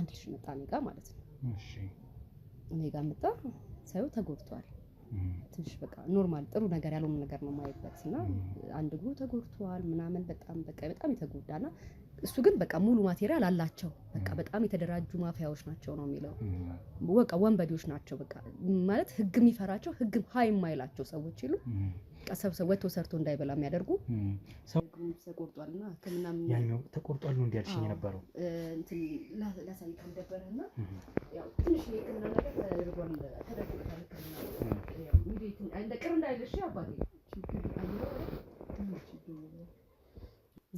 አንድ ልጅ መጣ እኔ ጋር ማለት ነው። እሺ እኔ ጋር መጣ ሳይው ተጎድቷል። ትንሽ በቃ ኖርማል ጥሩ ነገር ያልሆነ ነገር ነው ማይበት እና አንድ እግሩ ተጎድቷል ምናምን በጣም የተጎዳና እሱ ግን በቃ ሙሉ ማቴሪያል አላቸው። በቃ በጣም የተደራጁ ማፊያዎች ናቸው ነው የሚለው። በቃ ወንበዴዎች ናቸው በቃ ማለት ህግ የሚፈራቸው ህግ ሃይ የማይላቸው ሰዎች ይሉ ቀሰብሰብ ወጥቶ ሰርቶ እንዳይበላ የሚያደርጉ ሰው ተቆርጧልና ከመናም ያኛው ተቆርጧል ነው እንዲያልሽኝ ነበረው እንትን ላሳይ ከነበረና ያው ትንሽ የከና ነገር ተደርጓል ተደርጓል እንደ ቅር እንዳይልሽ አባቴ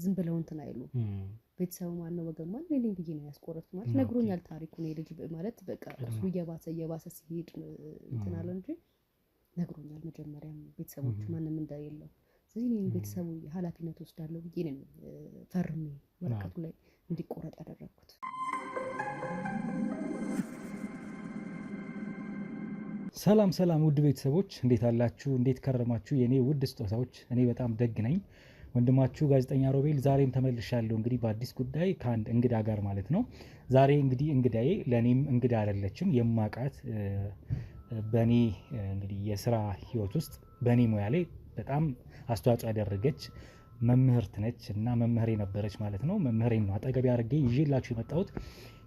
ዝም ብለው እንትን አይሉ ቤተሰቡ ማን ነው ወገን ማን ነኝ ብዬ ነው ያስቆረጥኩት ማለት ነግሮኛል ታሪኩን ልጅ ማለት በቃ እሱ እየባሰ ሲሄድ እንትን አለ እንጂ ነግሮኛል መጀመሪያም ቤተሰቦቹ ማንንም እንዳይለው ስለዚህ እኔ ቤተሰቡ ኃላፊነት ወስዳለሁ ብዬ ነው ፈርሜ ወረቀቱ ላይ እንዲቆረጥ ያደረኩት። ሰላም ሰላም ውድ ቤተሰቦች እንዴት አላችሁ? እንዴት ከረማችሁ? የኔ ውድ ስጦታዎች እኔ በጣም ደግ ነኝ። ወንድማችሁ ጋዜጠኛ ሮቤል ዛሬም ተመልሻለሁ እንግዲህ በአዲስ ጉዳይ ከአንድ እንግዳ ጋር ማለት ነው። ዛሬ እንግዲህ እንግዳዬ ለኔም እንግዳ አይደለችም የማቃት በኔ እንግዲህ የስራ ህይወት ውስጥ በኔ ሙያ ላይ በጣም አስተዋጽኦ ያደረገች መምህርት ነች እና መምህሬ ነበረች ማለት ነው። መምህሬን ነው አጠገቤ አድርጌ ይዤላችሁ የመጣሁት።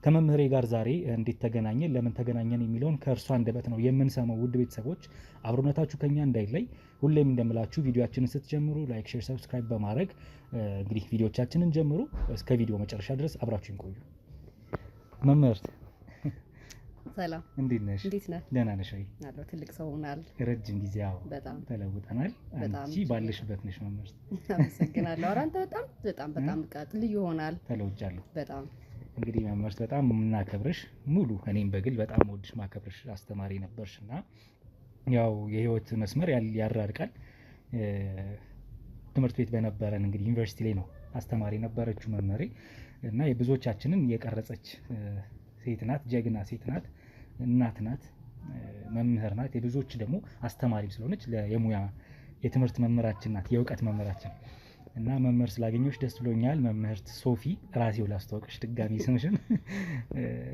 ከመምህሬ ጋር ዛሬ እንዴት ተገናኘን ለምን ተገናኘን የሚለውን ከእርሷ አንደበት ነው የምንሰማው። ውድ ቤተሰቦች አብሮነታችሁ ከኛ እንዳይለይ ሁሌም እንደምላችሁ ቪዲዮአችንን ስትጀምሩ ላይክ፣ ሼር፣ ሰብስክራይብ በማድረግ እንግዲህ ቪዲዮአችንን ጀምሩ። እስከ ቪዲዮ መጨረሻ ድረስ አብራችሁን ቆዩ። መምህርት ሰላም እንዴት ነሽ? እንዴት ነህ? ደህና ነሽ ወይ? አለው ትልቅ ሰው ሆናል። ረጅም ጊዜ አዎ በጣም ተለውጠናል። አንቺ ባለሽበት ነሽ መምህርት። አመሰግናለሁ። አራንተ በጣም ልዩ ሆናል። ተለውጫለሁ በጣም እንግዲህ መምህርት በጣም የምናከብርሽ ሙሉ እኔም በግል በጣም ወድሽ ማከብርሽ አስተማሪ ነበርሽና ያው የህይወት መስመር ያራርቃል። ትምህርት ቤት በነበረን እንግዲህ ዩኒቨርሲቲ ላይ ነው አስተማሪ ነበረችው መምህሬ እና የብዙዎቻችንን የቀረጸች ሴት ናት። ጀግና ሴት ናት። እናት ናት። መምህር ናት። የብዙዎች ደግሞ አስተማሪም ስለሆነች የሙያ የትምህርት መምህራችን ናት። የእውቀት መምህራችን እና መምህር ስላገኘሁሽ ደስ ብሎኛል። መምህርት ሶፊ ራሴው ላስተዋውቅሽ ድጋሚ ስምሽን።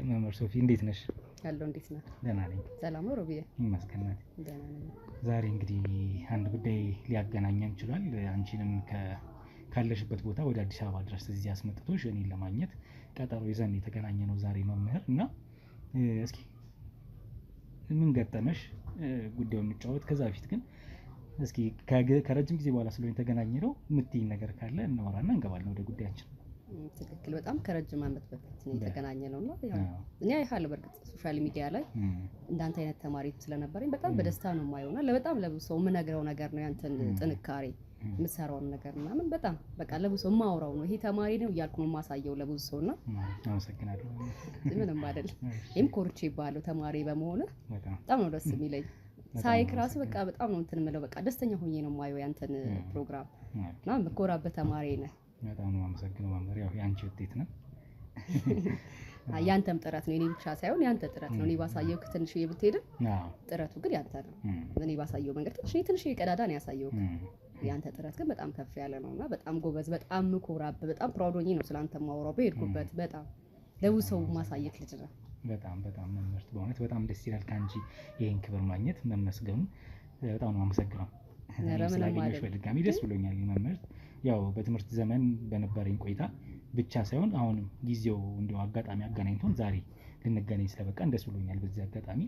መምህር ሶፊ እንዴት ነሽ? ያለው እንዴት ነህ? ደህና ነኝ። ሰላም ነው ሮቢዬ? ይመስገን ደህና ነኝ። ዛሬ እንግዲህ አንድ ጉዳይ ሊያገናኘን ይችላል። አንቺንም ካለሽበት ቦታ ወደ አዲስ አበባ ድረስ እዚህ አስመጥቶሽ እኔን ለማግኘት ቀጠሮ ይዘን የተገናኘ ነው ዛሬ መምህር እና እስኪ ምን ገጠመሽ ጉዳዩን እንጫወት። ከዛ በፊት ግን እስኪ ከረጅም ጊዜ በኋላ ስለሆነ የተገናኘ ነው የምትይኝ ነገር ካለ እናወራና እንገባለን ወደ ጉዳያችን። ትክክል። በጣም ከረጅም ዓመት በፊት ነው የተገናኘ ነውና እኔ አይሃለሁ በርግጥ ሶሻል ሚዲያ ላይ እንዳንተ አይነት ተማሪ ስለነበረኝ በጣም በደስታ ነው የማየውና ለበጣም ለብዙ ሰው የምነግረው ነገር ነው ያንተን ጥንካሬ የምትሰራውን ነገር ምናምን በጣም በቃ ለብዙ ሰው የማወራው ነው። ይሄ ተማሪ ነው እያልኩ ነው የማሳየው ለብዙ ሰውና አመሰግናለሁ። ምንም አይደል። እኔም ኮርቼ ይባላል ተማሪ በመሆን በጣም ነው ደስ የሚለኝ። ሳይክ ራሱ በቃ በጣም ነው እንትን የምለው በቃ ደስተኛ ሆኜ ነው የማየው ያንተን ፕሮግራም እና መኮራበት ተማሪ ነህ። በጣም ነው አመሰግናለሁ መምህር። ያው ያንቺ ውጤት ነው ያንተም ጥረት ነው። እኔ ብቻ ሳይሆን ያንተ ጥረት ነው። እኔ ባሳየው ትንሽ ብትሄድም ጥረቱ ግን ያንተ ነው። እኔ ባሳየው መንገድ ትንሽ ቀዳዳ ነው ያሳየው። ያንተ ጥረት ግን በጣም ከፍ ያለ ነውና በጣም ጎበዝ፣ በጣም ምኮራብ፣ በጣም ፕራውድ ሆኜ ነው ስላንተ ማወራው በሄድኩበት። በጣም ለብዙ ሰው ማሳየት ልጅ ነው። በጣም መምህርት በእውነት በጣም ደስ ይላል ካንቺ ይሄን ክብር ማግኘት መመስገኑ። በጣም ነው አመሰግናለሁ። ስላገኘሁሽ በድጋሚ ደስ ብሎኛል መምህርት። ያው በትምህርት ዘመን በነበረኝ ቆይታ ብቻ ሳይሆን አሁንም ጊዜው እንደው አጋጣሚ አገናኝቶን ዛሬ ልንገናኝ ስለበቃን ደስ ብሎኛል በዚህ አጋጣሚ።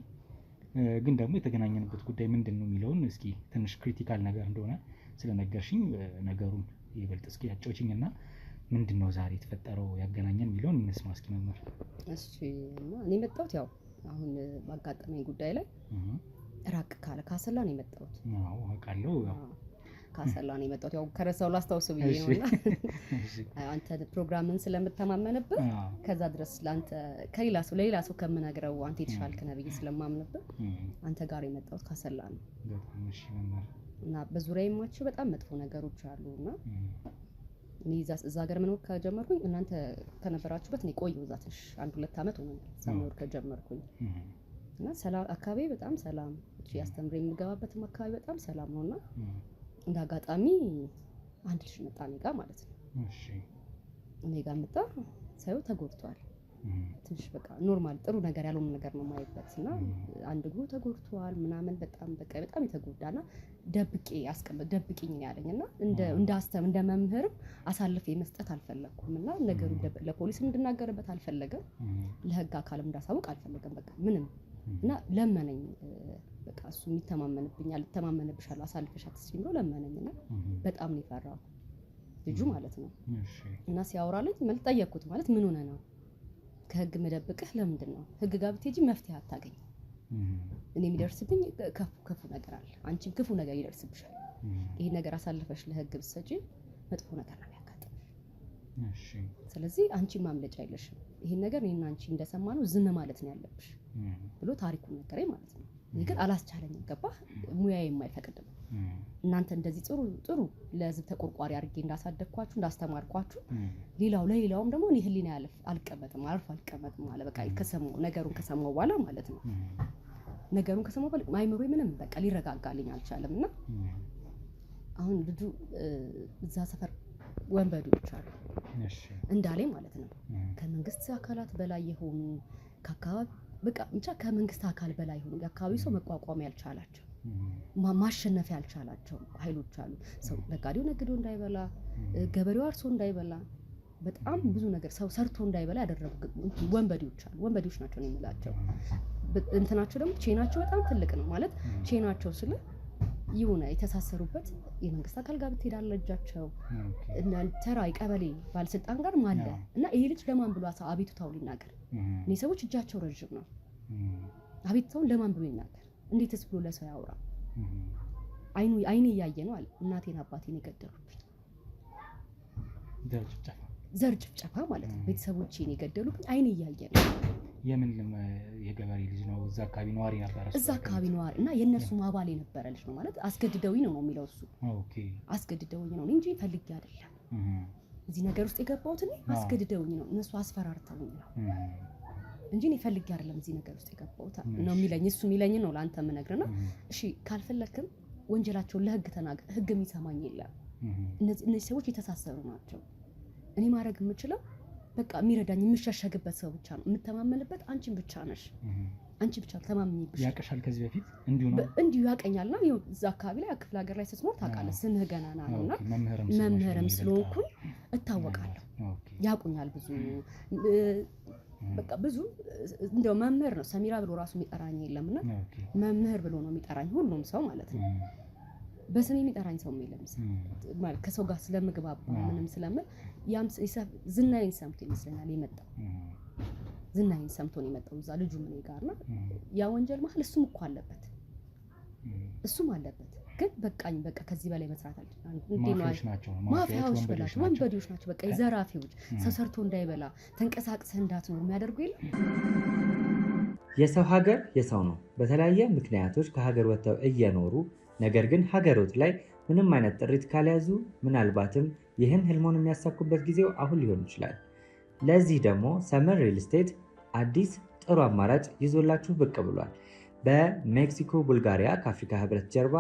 ግን ደግሞ የተገናኘንበት ጉዳይ ምንድነው የሚለውን እስኪ ትንሽ ክሪቲካል ነገር እንደሆነ ስለነገርሽኝ ነገሩን ይበልጥ እስኪ ያጫውቺኝና ምንድነው ዛሬ የተፈጠረው ያገናኘን የሚለውን እንስማ እስኪ መምህር። እሺ እና እኔ መጣሁት ያው አሁን ባጋጠመኝ ጉዳይ ላይ ራቅ ካለ ካሰላ ነው የመጣሁት። አዎ አውቃለሁ። ካሰላ ነው የመጣሁት ያው ከረሳው ላስታውስ ብዬ ነውና አንተ ፕሮግራምን ስለምተማመንብህ ከዛ ድረስ ላንተ ለሌላ ሰው ከምነግረው አንተ የተሻልክ ነህ ብዬ ስለማምንብህ አንተ ጋር የመጣሁት ካሰላ ነው። በጣም እሺ መምህር። እና በዙሪያዬ የማቸው በጣም መጥፎ ነገሮች አሉና እኔ እዛ ሀገር መኖር ከጀመርኩኝ እናንተ ከነበራችሁበት እኔ ቆየሁ እዛ ትንሽ 1-2 አመት ሆኖኛል እዛ መኖር ከጀመርኩኝ እና ሰላም አካባቢ በጣም ሰላም ያስተምረኝ የምገባበትም አካባቢ በጣም ሰላም ነውና እንደ አጋጣሚ አንድ ልጅ መጣ እኔ ጋር ማለት ነው። እሺ እኔ ጋር መጣ ሳይው ተጎድቷል። ትንሽ በቃ ኖርማል ጥሩ ነገር ያልሆነ ነገር ነው ማይበት እና አንድ እግሩ ተጎድቷል ምናምን በጣም የተጎዳና ደብቂኝ ያለኝና እንደ መምህርም አሳልፌ መስጠት አልፈለኩም እና ነገሩ ለፖሊስ እንድናገርበት አልፈለገም ለህግ አካልም እንዳሳውቅ አልፈለገም በቃ ምንም እና ለመነኝ በቃ እሱ ይተማመንብኛል ተማመነብሻል አሳልፈሽ አትስጪኝ ብሎ ለመነኝና በጣም ነው የፈራው ልጁ ማለት ነው እና ሲያወራልኝ መልስ ጠየቅኩት ማለት ምን ሆነ ነው ከህግ መደብቅህ ለምንድን ነው ህግ ጋር ብትሄጂ መፍትሄ አታገኝ እኔ የሚደርስብኝ ከፉ ነገር አለ አንቺም ክፉ ነገር ይደርስብሻል ይሄ ነገር አሳልፈሽ ለህግ ብትሰጪ መጥፎ ነገር ነው የሚያጋጥምሽ ስለዚህ አንቺ ማምለጫ የለሽም ይሄን ነገር እኔና አንቺ እንደሰማነው ዝም ማለት ነው ያለብሽ ብሎ ታሪኩን ነገረኝ ማለት ነው እኔ ግን አላስቻለኝም ገባህ ሙያዬ የማይፈቅድም እናንተ እንደዚህ ጥሩ ለህዝብ ተቆርቋሪ አድርጌ እንዳሳደግኳችሁ እንዳስተማርኳችሁ ለሌላውም ደግሞ እኔ ህሊና አልቀመጥም ማለት በቃ ነገሩን ከሰማው በኋላ ማለት ነው ነገሩን ከሰማው በኋላ አይምሮዬ ምንም በቃ ሊረጋጋልኝ አልቻለምና አሁን ልጁ እዛ ሰፈር ወንበዴዎች አሉ እንዳለኝ ማለት ነው ከመንግስት አካላት በላይ የሆኑ ከአካባቢ በቃ ብቻ ከመንግስት አካል በላይ ሆኑ የአካባቢ ሰው መቋቋም ያልቻላቸው ማሸነፍ ያልቻላቸው ኃይሎች አሉ ሰው ነጋዴው ነግዶ እንዳይበላ ገበሬው አርሶ እንዳይበላ በጣም ብዙ ነገር ሰው ሰርቶ እንዳይበላ ያደረጉ ወንበዴዎች ናቸው ነው የሚላቸው እንትናቸው ደግሞ ቼናቸው በጣም ትልቅ ነው ማለት ቼናቸው ስለ ይሁን የተሳሰሩበት የመንግስት አካል ጋር ብትሄዳለ እጃቸው እና ተራ ቀበሌ ባለስልጣን ጋር ማለ እና ይሄ ልጅ ለማን ብሎ አቤቱታው ሊናገር እኔ ሰዎች እጃቸው ረጅም ነው አቤቱታውን ለማን ብሎ ይናገር እንዴትስ ብሎ ለሰው ያወራ አይኔ ያየ ነው አለ እናቴን አባቴን የገደሉብኝ ዘር ጭፍጨፋ ማለት ነው ቤተሰቦቼን የገደሉብኝ አይኔ ያየ ነው የምንም የገበሬ ልጅ ነው እዛ አካባቢ ነዋሪ ነበር እዛ አካባቢ ነዋሪ እና የነሱ ማባል የነበረ ልጅ ነው ማለት አስገድደውኝ ነው የሚለው እሱ ኦኬ አስገድደውኝ ነው እንጂ ፈልጌ አይደለም እዚህ ነገር ውስጥ የገባሁት እኔ አስገድደውኝ ነው እነሱ አስፈራርተውኝ ነው እንጂ እኔ ፈልጌ አይደለም እዚህ ነገር ውስጥ የገባሁት ነው የሚለኝ እሱ የሚለኝ ነው ላንተ ምነግርና እሺ ካልፈለክም ወንጀላቸውን ለህግ ተናገር ህግ የሚሰማኝ የለም እነዚህ ሰዎች የተሳሰሩ ናቸው እኔ ማድረግ የምችለው በቃ የሚረዳኝ የምሸሸግበት ሰው ብቻ ነው የምተማመንበት አንቺን ብቻ ነሽ አንቺ ብቻ ተማምኝብሽ ያቀሻል ከዚህ በፊት እንዲሁ ያቀኛልና እዛ አካባቢ ላይ ክፍለ ሀገር ላይ ስትኖር ታውቃለህ ስምህ ገናና ነውና መምህርም ስለሆንኩኝ እታወቃለሁ ያቁኛል ብዙ በቃ ብዙ እንደው መምህር ነው ሰሚራ ብሎ ራሱ የሚጠራኝ የለምና መምህር ብሎ ነው የሚጠራኝ ሁሉም ሰው ማለት ነው በስሜ የሚጠራኝ ሰው የለም ማለት ከሰው ጋር ስለምግባባ ምንም ስለምን ያም ዝናዬን ሰምቶ ይመስለኛል የመጣው ዝናዬን ሰምቶ ነው የመጣው እዛ ልጁ ምን ጋርና ያ ወንጀል ማለት እሱም እኮ አለበት ግን በቃኝ በቃ ከዚህ በላይ መስራት አልችልም ማፊያዎች ብላችሁ ወንበዴዎች ናቸው በቃ ዘራፊዎች ሰው ሰርቶ እንዳይበላ ተንቀሳቅሰህ እንዳትኖር የሚያደርጉ የለም የሰው ሀገር የሰው ነው በተለያየ ምክንያቶች ከሀገር ወጥተው እየኖሩ ነገር ግን ሀገሮት ላይ ምንም አይነት ጥሪት ካልያዙ ምናልባትም ይህን ህልሞን የሚያሳኩበት ጊዜው አሁን ሊሆን ይችላል ለዚህ ደግሞ ሰመር ሪል ስቴት አዲስ ጥሩ አማራጭ ይዞላችሁ ብቅ ብሏል በሜክሲኮ ቡልጋሪያ ከአፍሪካ ህብረት ጀርባ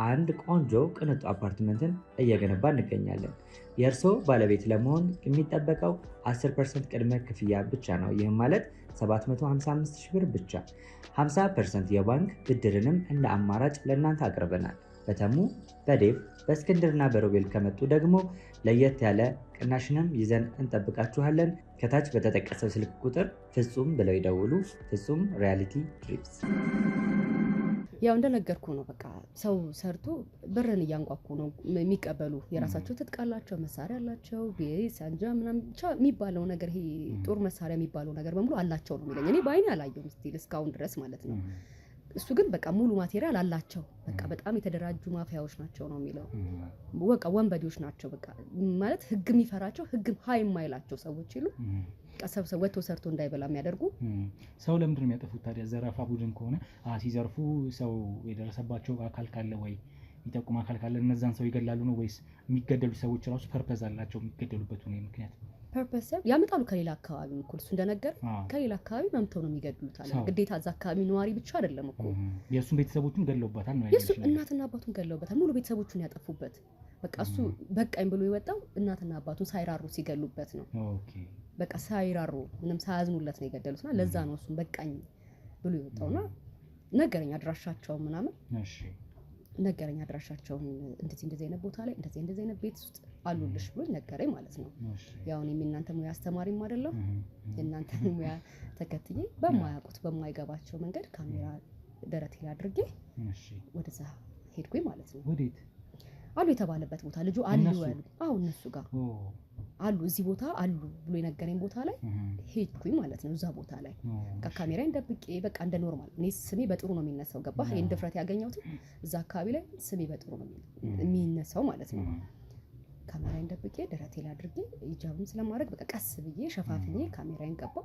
አንድ ቆንጆ ቅንጡ አፓርትመንትን እየገነባ እንገኛለን የእርሶ ባለቤት ለመሆን የሚጠበቀው 10% ቅድመ ክፍያ ብቻ ነው ይህም ማለት 755,000 ብር ብቻ 50% የባንክ ብድርንም እንደ አማራጭ ለእናንተ አቅርበናል በተሙ በዴቭ በእስክንድርና በሮቤል ከመጡ ደግሞ ለየት ያለ ቅናሽንም ይዘን እንጠብቃችኋለን ከታች በተጠቀሰው ስልክ ቁጥር ፍጹም ብለው ይደውሉ ፍጹም ሪያሊቲ ትሪፕስ ያው እንደነገርኩ ነው በቃ ሰው ሰርቶ ብርን እያንቋቁ ነው የሚቀበሉ የራሳቸው ትጥቃላቸው መሳሪያ አላቸው ቢሳንጃ ምናምን ብቻ የሚባለው ነገር ይሄ ጦር መሳሪያ የሚባለው ነገር በሙሉ አላቸው ነው የሚለኝ እኔ ባይኔ አላየሁም ስቲል እስካሁን ድረስ ማለት ነው እሱ ግን በቃ ሙሉ ማቴሪያል አላቸው በቃ በጣም የተደራጁ ማፊያዎች ናቸው ነው የሚለው በቃ ወንበዴዎች ናቸው በቃ ማለት ህግ የሚፈራቸው ህግ ሃይ የማይላቸው ሰዎች ይሉ ቀሰብሰብ ወጥቶ ሰርቶ እንዳይበላ የሚያደርጉ ሰው ለምንድን ነው የሚያጠፉት ታዲያ ዘራፋ ቡድን ከሆነ ሲዘርፉ ሰው የደረሰባቸው አካል ካለ ወይ የሚጠቁም አካል ካለ እነዛን ሰው ይገላሉ ነው ወይስ የሚገደሉ ሰዎች ራሱ ፐርፐዝ አላቸው የሚገደሉበት ነው ምክንያት ፐርፐስ ያመጣሉ ከሌላ አካባቢ እኮ እሱ እንደነገር ከሌላ አካባቢ መምተው ነው የሚገድሉት አለ ግዴታ እዛ አካባቢ ነዋሪ ብቻ አይደለም እኮ የእሱን ቤተሰቦቹን ገለውበታል ነው የሱ እናትና አባቱን ገለውበታል ሙሉ ቤተሰቦቹን ያጠፉበት በቃ እሱ በቃኝ ብሎ ይወጣው እናትና አባቱን ሳይራሩ ሲገሉበት ነው ኦኬ በቃ ሳይራሩ ምንም ሳያዝኑለት ነው የገደሉትና ለዛ ነው እሱም በቃኝ ብሎ የወጣውና ነገረኛ አድራሻቸው ምናምን እሺ ነገረኛ አድራሻቸውን እንደዚህ አይነት ቦታ ላይ እንደዚህ አይነት ቤት ውስጥ አሉልሽ ብሎ ነገረኝ ማለት ነው። ያው እኔ እናንተ ሙያ አስተማሪም አይደለም እናንተ ሙያ ተከትዬ በማያውቁት በማይገባቸው መንገድ ካሜራ ደረቴ ላይ አድርጌ ወደዛ ሄድኩኝ ማለት ነው። ወዴት አሉ የተባለበት ቦታ ልጁ አሉ አሉ አው እነሱ ጋር አሉ እዚህ ቦታ አሉ ብሎ የነገረኝ ቦታ ላይ ሄድኩኝ ማለት ነው። እዛ ቦታ ላይ ካሜራዬን ደብቄ በቃ እንደ ኖርማል እኔ ስሜ በጥሩ ነው የሚነሳው ገባህ? ይሄን ድፍረት ያገኘሁት እዛ አካባቢ ላይ ስሜ በጥሩ ነው የሚነሳው ማለት ነው። ካሜራዬን ደብቄ ደረቴ ላይ አድርጌ ሂጃብም ስለማድረግ በቃ ቀስ ብዬ ሸፋፍኜ ካሜራዬን ገባሁ።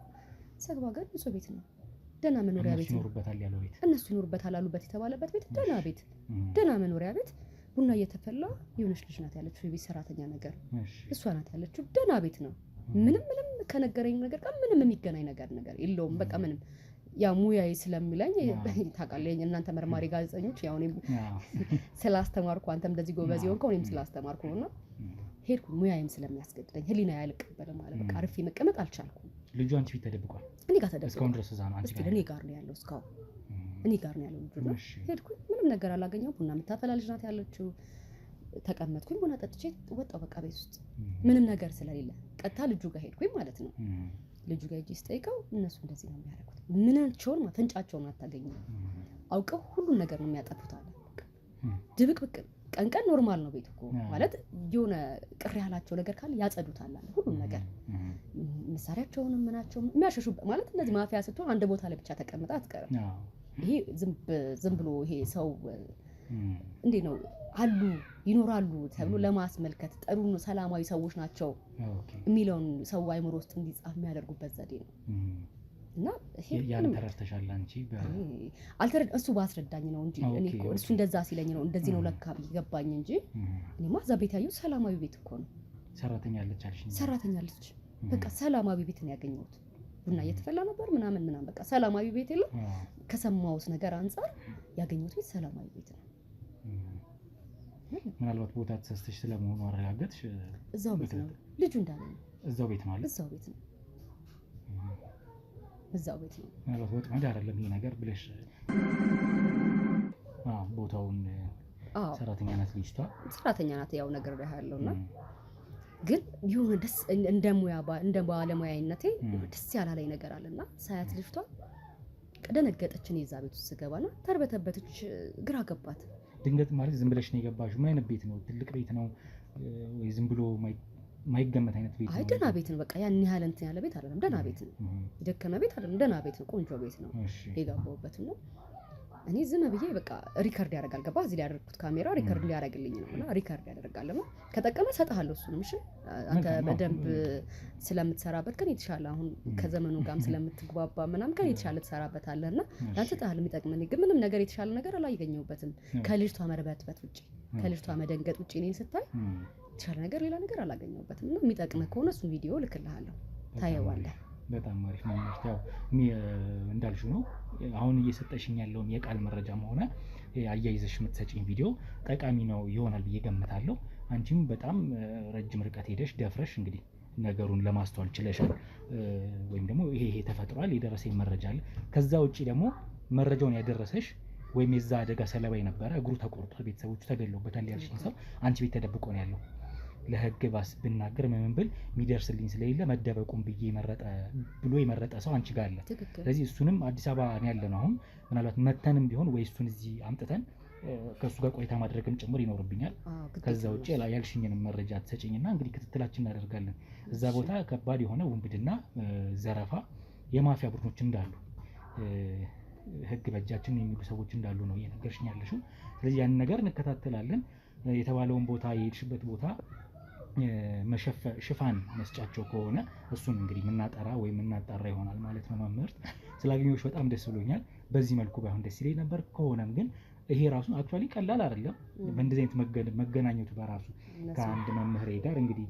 ሰግባ ጋር ንጹህ ቤት ነው ደና መኖሪያ ቤት ነው። እነሱ ይኖሩበታል አሉበት የተባለበት ቤት ደና ቤት ደና መኖሪያ ቤት ቡና እየተፈላ የሆነች ልጅ ናት ያለችው የቤት ሰራተኛ ነገር እሷ ናት ያለችው ደና ቤት ነው። ምንም ከነገረኝ ነገር ጋር ምንም የሚገናኝ ነገር የለውም። በቃ ምንም ያ ሙያዬ ስለሚለኝ ታውቃለህ እናንተ መርማሪ ጋዜጠኞች ያው እኔም ስላስተማርኩ አንተም እንደዚህ ጎበዝ ይሆንከው እኔም ስላስተማርኩ ነውና ሄድኩ ሙያዬም ስለሚያስገድደኝ ህሊና ያልቀበለ ማለት በቃ አርፌ መቀመጥ አልቻልኩም። ልጁ አንቺ ቤት ተደብቋል? እኔ ጋር ተደብቋል። እስካሁን ድረስ እዛ ነው አንቺ ጋር? እኔ ጋር ነው ያለው እስካሁን እኔ ጋር ነው ያለው ልጁ ነው። ሄድኩኝ ምንም ነገር አላገኘሁም። ቡና የምታፈላ ልጅ ናት ያለችው። ተቀመጥኩኝ ቡና ጠጥቼ ወጣሁ በቃ ቤት ውስጥ ምንም ነገር ስለሌለ ቀጥታ ልጁ ጋር ሄድኩኝ ማለት ነው። ልጁ ጋር ሂጅ ስጠይቀው እነሱ እንደዚህ ነው የሚያደርጉት ምናቸውን ፍንጫቸውን አታገኝም አውቀው ሁሉን ነገር ነው የሚያጠፉት አለ። ድብቅብቅ ቀን ኖርማል ነው ቤት እኮ ማለት የሆነ ቅር ያላቸው ነገር ካለ ያጸዱታል አለ ሁሉን ነገር መሳሪያቸውንም ምናቸውም የሚያሸሹበት ማለት እንደዚህ ማፊያ ስትሆን አንድ ቦታ ላይ ብቻ ተቀምጣ አትቀርም። ይሄ ዝም ብሎ ይሄ ሰው እንዴ ነው አሉ ይኖራሉ ተብሎ ለማስመልከት ጥሩ ሰላማዊ ሰዎች ናቸው የሚለውን ሰው አይምሮ ውስጥ እንዲጻፍ የሚያደርጉበት ዘዴ ነው። እና ይሄ ያን ተረድተሻል አንቺ? እሱ ባስረዳኝ ነው እንጂ እኔ እኮ እሱ እንደዛ ሲለኝ ነው እንደዚህ ነው ለካ ይገባኝ እንጂ እኔማ እዛ ቤት ያየሁት ሰላማዊ ቤት እኮ ነው። ሰራተኛ አለች አልሽኝ? ሰራተኛ አለች በቃ ሰላማዊ ቤት ነው ያገኘሁት። ቡና እየተፈላ ነበር ምናምን በቃ ሰላማዊ ቤት የለም። ከሰማሁት ነገር አንፃር ያገኘሁት ቤት ሰላማዊ ቤት ነው። ምናልባት ቦታ ተሰስተሽ ስለመሆኑ አረጋገጥሽ? እዛው ቤት ነው ልጁ እንዳለ ነው። እዛው ቤት ማለት እዛው ቤት ነው እዛው ቤት ነው። ምናልባት ወጥመድ አይደለም ይሄ ነገር ብለሽ ቦታውን ሰራተኛ ናት ልጅቷ ሰራተኛ ናት ያው ነገር ላይ ያለውና ግን የሆነ ደስ እንደ ባለሙያነቴ ደስ ያላለኝ ነገር አለና ሳያት ልጅቷ ቀደነገጠች። እኔ እዛ ቤት ውስጥ ስገባና ተርበተበተች፣ ግራ ገባት። ድንገት ማለት ዝም ብለሽ ነው የገባሽው? ምን አይነት ቤት ነው? ትልቅ ቤት ነው ወይ ዝም ብሎ ማይገመት አይነት ቤት ነው? አይ ደህና ቤት ነው። በቃ ያን ያህል እንትን ያለ ቤት አይደለም፣ ደህና ቤት ነው። የደከመ ቤት አይደለም፣ ደህና ቤት ነው። ቆንጆ ቤት ነው የገባሁበት ነው። እኔ ዝም ብዬ በቃ ሪከርድ ያደርጋል ገባ እዚህ ላይ ያደረኩት ካሜራ ሪከርድ ሊያደርግልኝ ነውና ሪከርድ ያደርጋልና ከጠቀመ ሰጣለሁ እሱንም። እሺ አንተ በደንብ ስለምትሰራበት ከኔ የተሻለ አሁን ከዘመኑ ጋርም ስለምትግባባ ምናምን ከኔ የተሻለ ትሰራበታለህና ያንተ ጣል የሚጠቅመኝ ግን ምንም ነገር የተሻለ ነገር አላገኘሁበትም ከልጅቷ መርበትበት ውጪ ከልጅቷ መደንገጥ ውጪ እኔን ስታይ የተሻለ ነገር ሌላ ነገር አላገኘሁበትም። እና የሚጠቅም ከሆነ እሱን ቪዲዮ ልክልሃለሁ ታየዋለህ። በጣም አሪፍ ነው። ያው እንዳልሽው ነው አሁን እየሰጠሽኝ ያለውን የቃል መረጃም ሆነ አያይዘሽ የምትሰጪኝ ቪዲዮ ጠቃሚ ነው ይሆናል ብዬ ገምታለሁ። አንቺም በጣም ረጅም ርቀት ሄደሽ ደፍረሽ እንግዲህ ነገሩን ለማስተዋል ችለሻል። ወይም ደግሞ ይሄ ተፈጥሯል የደረሰኝ መረጃ አለ። ከዛ ውጪ ደግሞ መረጃውን ያደረሰሽ ወይም የዛ አደጋ ሰለባ የነበረ እግሩ ተቆርጧል፣ ቤተሰቦቹ ተገለውበታል ያልሽኝ ሰው አንቺ ቤት ተደብቆ ነው ያለው። ለህግ ባስ ብናገር ምን ብል የሚደርስልኝ ስለሌለ መደበቁን ብሎ የመረጠ ሰው አንቺ ጋር አለ። ስለዚህ እሱንም አዲስ አበባ ነው ያለነው አሁን። ምናልባት መተንም ቢሆን ወይ እሱን እዚህ አምጥተን ከሱ ጋር ቆይታ ማድረግም ጭምር ይኖርብኛል። ከዛ ውጪ ያልሽኝንም መረጃ ትሰጪኝና እንግዲህ ክትትላችን እናደርጋለን። እዛ ቦታ ከባድ የሆነ ውንብድና፣ ዘረፋ፣ የማፊያ ቡድኖች እንዳሉ ህግ በእጃችን የሚሉ ሰዎች እንዳሉ ነው እየነገርሽኝ ያለሽው። ስለዚህ ያንን ነገር እንከታተላለን። የተባለውን ቦታ የሄድሽበት ቦታ ሽፋን መስጫቸው ከሆነ እሱን እንግዲህ የምናጠራ ወይም የምናጣራ ይሆናል ማለት ነው። መምህርት ስላገኘሁሽ በጣም ደስ ብሎኛል። በዚህ መልኩ ባይሆን ደስ ይለኝ ነበር። ከሆነም ግን ይሄ ራሱ አክቹአሊ ቀላል አይደለም። በእንደዚህ አይነት መገናኘቱ በራሱ ከአንድ መምህሬ ጋር እንግዲህ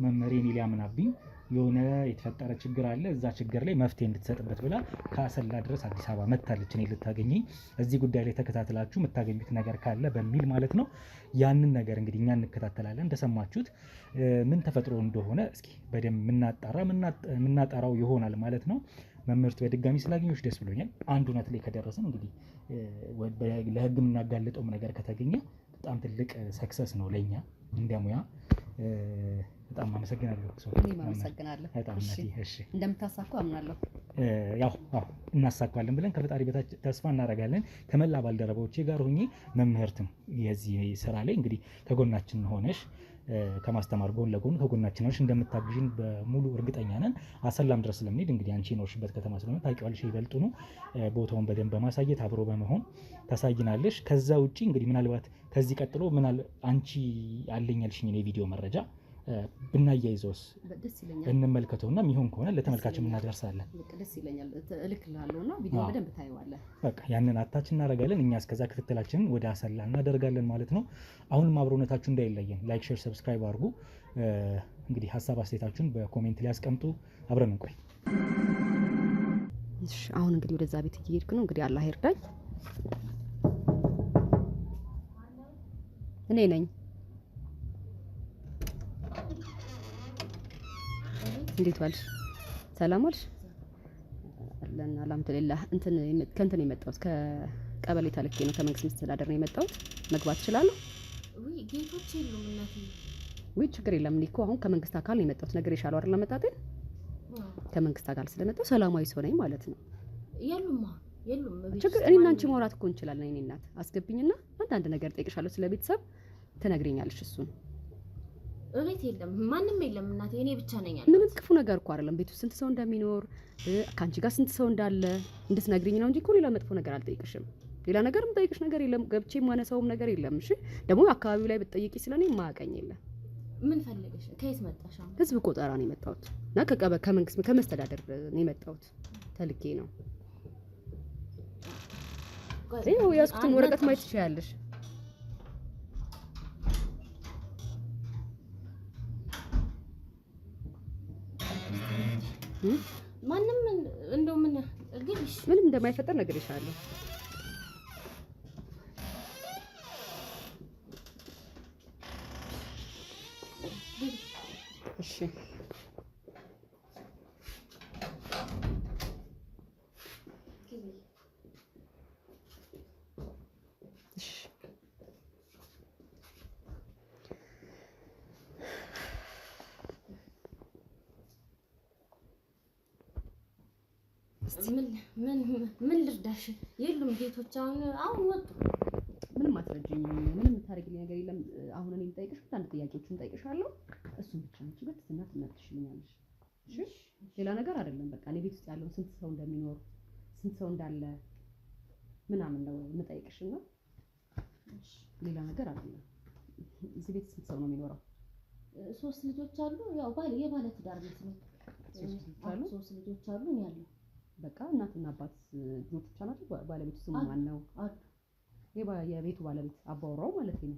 መምህሬ ሊያምናብኝ የሆነ የተፈጠረ ችግር አለ፣ እዛ ችግር ላይ መፍትሄ እንድትሰጥበት ብላ ከአሰላ ድረስ አዲስ አበባ መታለች እኔ ልታገኘኝ። እዚህ ጉዳይ ላይ ተከታትላችሁ የምታገኙት ነገር ካለ በሚል ማለት ነው። ያንን ነገር እንግዲህ እኛ እንከታተላለን። እንደሰማችሁት ምን ተፈጥሮ እንደሆነ እስኪ በደንብ የምናጣራው ይሆናል ማለት ነው። መምህርት በድጋሚ ስላገኘሁሽ ደስ ብሎኛል። አንድ እውነት ላይ ከደረስን እንግዲህ ለህግ የምናጋልጠውም ነገር ከተገኘ በጣም ትልቅ ሰክሰስ ነው ለእኛ እንደ ሙያ። በጣም አመሰግናለሁ። እኔም አመሰግናለሁ። እሺ እንደምታሳኩ አምናለሁ። ያው እናሳካለን ብለን ከፈጣሪ በታች ተስፋ እናደርጋለን። ከመላ ባልደረቦቼ ጋር ሆኜ መምህርትም የዚህ ስራ ላይ እንግዲህ ከጎናችን ሆነሽ ከማስተማር ጎን ለጎን ከጎናችን ሆነሽ እንደምታግዥን በሙሉ እርግጠኛ ነን። አሰላም ድረስ ስለምንሄድ እንግዲህ አንቺ የኖርሽበት ከተማ ስለሆነ ታውቂዋለሽ ይበልጡኑ ቦታውን በደንብ በማሳየት አብሮ በመሆን ታሳይናለሽ። ከዛ ውጪ እንግዲህ ምናልባት ከዚህ ቀጥሎ አንቺ አለኝ ያልሽኝ የቪዲዮ መረጃ ብናያይዘውስ ደስ ይለኛል። እንመልከተውና የሚሆን ከሆነ ለተመልካችም እናደርሳለን። ደስ ይለኛል። እልክልሃለሁና ቪዲዮ በደንብ ታየዋለህ። በቃ ያንን አታች እናደርጋለን። እኛ እስከዛ ክትትላችንን ወደ አሰላ እናደርጋለን ማለት ነው። አሁንም አብሮነታችሁ እንዳይለየን ላይክ፣ ሼር፣ ሰብስክራይብ አድርጉ። እንግዲህ ሀሳብ አስተያየታችሁን በኮሜንት ላይ አስቀምጡ። አብረን እንቆይ። እሺ አሁን እንግዲህ ወደዛ ቤት እየሄድኩ ነው። እንግዲህ አላህ ይርዳኝ። እኔ ነኝ። እንዴት ዋልሽ? ሰላም ዋልሽ? አለን አልሐምዱሊላህ። ከእንትን የመጣሁት ከቀበሌ ተልኬ ነው፣ ከመንግስት መስተዳደር ነው የመጣሁት። መግባት እችላለሁ? ውይ ጌቶች የሉም እናቴ። ውይ ችግር የለም። እኔ እኮ አሁን ከመንግስት አካል ነው የመጣሁት። ነገር ይሻለው አይደል? መጣጤ ከመንግስት አካል ስለመጣሁ ሰላማዊ ሰው ነኝ ማለት ነው። የሉም ችግር እኔና አንቺ ማውራት እኮ እንችላለን። እኔ እናት አስገብኝና አንዳንድ ነገር ጠይቅሻለሁ ስለ ቤተሰብ ትነግሪኛለሽ። እሱን እቤት የለም ማንም የለም እናቴ፣ እኔ ብቻ ነኝ። ምንም ክፉ ነገር እኮ አይደለም። ቤት ውስጥ ስንት ሰው እንደሚኖር ከአንቺ ጋር ስንት ሰው እንዳለ እንድትነግሪኝ ነው እንጂ እኮ ሌላ መጥፎ ነገር አልጠይቅሽም። ሌላ ነገር የምጠይቅሽ ነገር የለም። ገብቼ የማነሳውም ነገር የለም። እሺ ደግሞ አካባቢው ላይ ብትጠይቂ ስለኔ የማያውቀኝ የለም። ምን ፈልገሽ? ከየት መጣሽ? ህዝብ ቆጠራ ነው የመጣሁት እና ከመንግስት ከመስተዳደር ነው የመጣሁት። ተልኬ ነው። ይኸው ያዝኩትን ወረቀት ማየት ትችያለሽ። ማንም እንደው ምን ግብሽ ምንም እንደማይፈጠር ነግሬሻለሁ። እሺ ምን ልርዳሽ? የሉም ጌቶች አሁን ወጡ። ምንም አትረጂኝ። ምንም የምታደርጊልኝ ነገር የለም። አሁን እኔ የምጠይቅሽ አንድ ጥያቄዎችን እጠይቅሻለሁ። እሱን ብቻ አንቺ በትህትና ትመልሽልኛለሽ። እሺ ሌላ ነገር አይደለም። በቃ እኔ ቤት ውስጥ ያለው ስንት ሰው እንደሚኖር ስንት ሰው እንዳለ ምናምን ነው የምጠይቅሽና ሌላ ነገር አይደለም። እዚህ ቤት ስንት ሰው ነው የሚኖረው? 3 ልጆች አሉ። ያው የባለ ትዳር ቤት ነው። 3 ልጆች አሉ። እኔ ያለው በቃ እናትና አባት ልጆች ብቻ ናቸው። ባለቤቱ ስሙ ማን ነው? የቤቱ ባለቤት አባወራው ማለት ነው።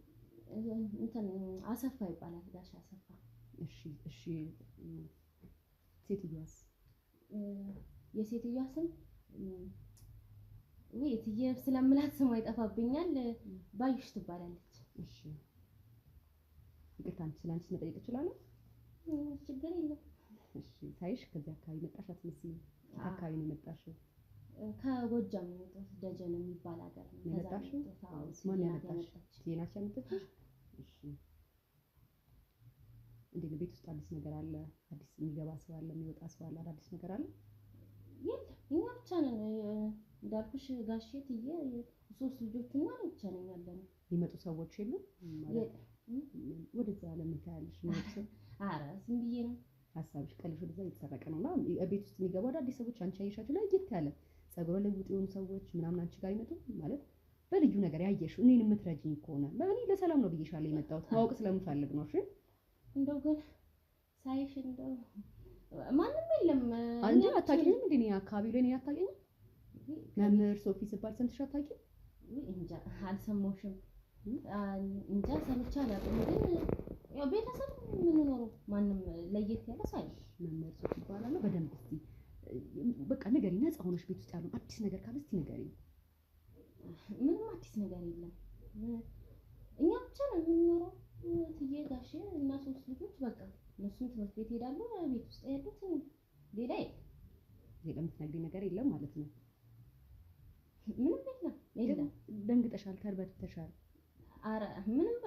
እንትን አሰፋ ይባላል። ጋሽ አሰፋ። እሺ ሴትዮዋስ? የሴትዮዋ ስም ወይ እትዬ ስለምላት ስሟ ይጠፋብኛል። ባዩሽ ትባላለች። እሺ ይቅርታ፣ ስለአንቺ መጠየቅ እችላለሁ? ችግር የለም። እሺ ሳይሽ ከዚህ አካባቢ መጣሽ አትመስይም። አካባቢ ነው የመጣሽው? ከጎጃም ነው የመጣሁት። ደጀን የሚባል ሀገር ነው የመጣሽው? ማን ያመጣሽ? ዜናች ያመጣሽ? እሺ እንዴት ነው ቤት ውስጥ አዲስ ነገር አለ? አዲስ የሚገባ ሰው አለ? የሚወጣ ሰው አለ? አዲስ ነገር አለ? የለም እኛ ብቻ ነን እንዳልኩሽ። ጋሼ ትዬ 3 ልጆችና እኔ ብቻ ነኝ ያለነው። የሚመጡ ሰዎች የሉም ማለት ወደዛ ለምን ታያለሽ? ኧረ ዝም ብዬ ነው ሀሳብሽ ቀልሽ ወደዛ እየተሰረቀ ነውና ቤት ውስጥ የሚገቡ አዳዲስ ሰዎች አንቺ ያየሻቸው ላይ እጅት ያለ ጸጉረ ልውጥ የሆኑ ሰዎች ምናምን አንቺ ጋር ይመጡ ማለት በልዩ ነገር ያየሽው እኔን የምትረጂኝ ከሆነ እኔ ለሰላም ነው ብዬሻለሁ የመጣሁት ማወቅ ስለምፈልግ ነው። እሺ እንደው ግን ሳይሽ እንደው ማንም የለም አንቺ አታውቂኝም እንዴ? እኔ አካባቢው ላይ እኔ አታውቂኝም? መምህር ሶፊ ሲባል ሰምተሽ አታውቂም? እንጃ አልሰማሁሽም። እንጃ ሰምቼ አላውቅም። ግን ያው ቤተሰብ የምንኖረው ማንም ለየት ያለ ሳይሆን መምህር ሶፊ ይባላል። በደንብ እስቲ በቃ ንገሪኝ፣ ነፃ ሆነሽ ቤት ውስጥ ያለው አዲስ ነገር ካለ እስቲ ንገሪኝ። ምንም አዲስ ነገር የለም። እኛ ብቻ ነው የምንኖረው። ትዬ ጋሼ እና 3 ልጆች በቃ እነሱም ትምህርት ቤት ይሄዳሉ። ቤት ውስጥ ያሉት ሌላ የምትነግሪኝ ነገር የለም ማለት ነው? ምንም የለም። ደንግጠሻል? ተርበትተሻል? ኧረ ምንም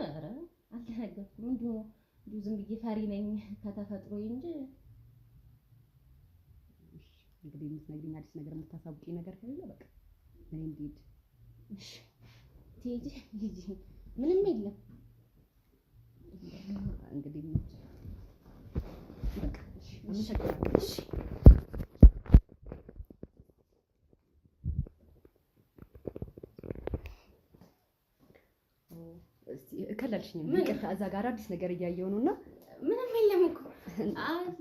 አልደነገጥኩም። እንዲሁ ዝም ብዬ ፈሪ ነኝ ከተፈጥሮ እንጂ። እንግዲህ የምትነግሪኝ አዲስ ነገር የምታሳውቂኝ ነገር ከሌለ በቃ እኔ እንሂድ። እሺ ሂጂ። ምንም የለም እንግዲህ በቃ እሺ። ከለልሽኝ ይቅርታ፣ እዛ ጋር አዲስ ነገር እያየሁ ነውና ምንም የለም እኮ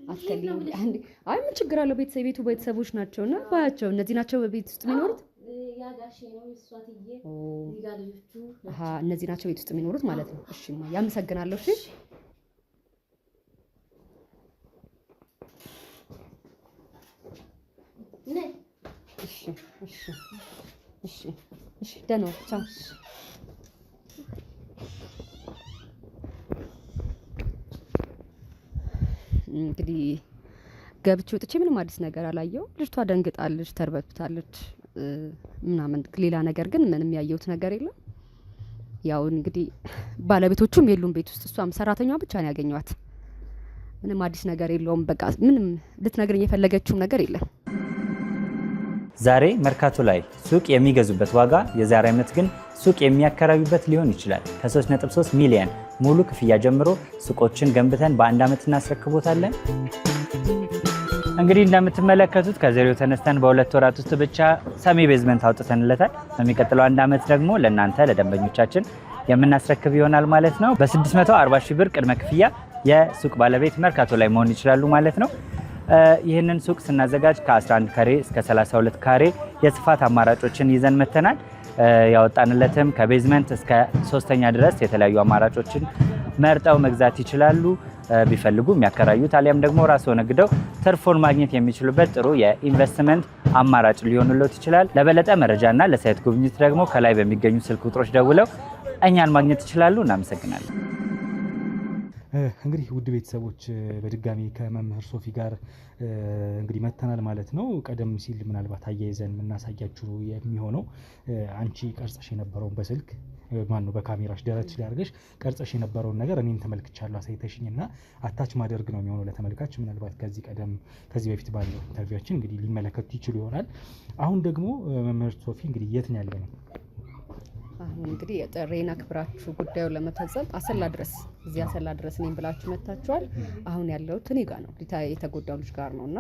አትከልኝ። አይ ምን ችግር አለው? ቤቱ ቤተሰቦች ናቸውና ባያቸው። እነዚህ ናቸው ቤት ውስጥ የሚኖሩት? ያ ጋሼ ነው እሷ ትዬ ሊጋ ልጆቹ። እነዚህ ናቸው ቤት ውስጥ የሚኖሩት ማለት ነው። እሺ ያመሰግናለሁ። እሺ እሺ ደህና ዋል። ቻው። እንግዲህ ገብቼ ወጥቼ ምንም አዲስ ነገር አላየው። ልጅቷ ደንግጣለች፣ ተርበትብታለች ምናምን። ሌላ ነገር ግን ምንም ያየሁት ነገር የለም። ያው እንግዲህ ባለቤቶቹም የሉም ቤት ውስጥ፣ እሷም ሰራተኛዋ ብቻ ነው ያገኘዋት። ምንም አዲስ ነገር የለውም። በቃ ምንም ልትነግረኝ የፈለገችውም ነገር የለም። ዛሬ መርካቶ ላይ ሱቅ የሚገዙበት ዋጋ የዛሬ ዓመት ግን ሱቅ የሚያከራዩበት ሊሆን ይችላል። ከ3.3 ሚሊዮን ሙሉ ክፍያ ጀምሮ ሱቆችን ገንብተን በ1 ዓመት እናስረክቦታለን። እንግዲህ እንደምትመለከቱት ከዜሮ ተነስተን በ2 ወራት ውስጥ ብቻ ሰሚ ቤዝመንት አውጥተንለታል። በሚቀጥለው 1 ዓመት ደግሞ ለእናንተ ለደንበኞቻችን የምናስረክብ ይሆናል ማለት ነው። በ640 ሺህ ብር ቅድመ ክፍያ የሱቅ ባለቤት መርካቶ ላይ መሆን ይችላሉ ማለት ነው። ይህንን ሱቅ ስናዘጋጅ ከ11 ካሬ እስከ 32 ካሬ የስፋት አማራጮችን ይዘን መተናል። ያወጣንለትም ከቤዝመንት እስከ 3ኛ ድረስ የተለያዩ አማራጮችን መርጠው መግዛት ይችላሉ። ቢፈልጉ የሚያከራዩት አሊያም ደግሞ ራስዎ ነግደው ትርፉን ማግኘት የሚችሉበት ጥሩ የኢንቨስትመንት አማራጭ ሊሆንልዎት ይችላል። ለበለጠ መረጃና ለሳይት ጉብኝት ደግሞ ከላይ በሚገኙ ስልክ ቁጥሮች ደውለው እኛን ማግኘት ይችላሉ። እናመሰግናለን። እንግዲህ ውድ ቤተሰቦች በድጋሚ ከመምህር ሶፊ ጋር እንግዲህ መተናል ማለት ነው። ቀደም ሲል ምናልባት አያይዘን የምናሳያችሁ የሚሆነው አንቺ ቀርጸሽ የነበረውን በስልክ ማነው በካሜራሽ ደረትሽ ላይ አድርገሽ ቀርጸሽ የነበረውን ነገር እኔም ተመልክቻለሁ አሳይተሽኝና አታች ማድረግ ነው የሚሆነው ለተመልካች። ምናልባት ከዚህ በፊት ባለው ኢንተርቪዋችን እንግዲህ ሊመለከቱ ይችሉ ይሆናል። አሁን ደግሞ መምህር ሶፊ እንግዲህ የት ነው ያለነው? አሁን እንግዲህ ጥሬን አክብራችሁ ጉዳዩን ለመፈጸም አሰላ ድረስ እዚህ አሰላ ድረስ እኔም ብላችሁ መታችኋል። አሁን ያለሁት እኔ ጋር ነው፣ የተጎዳው ልጅ ጋር ነውና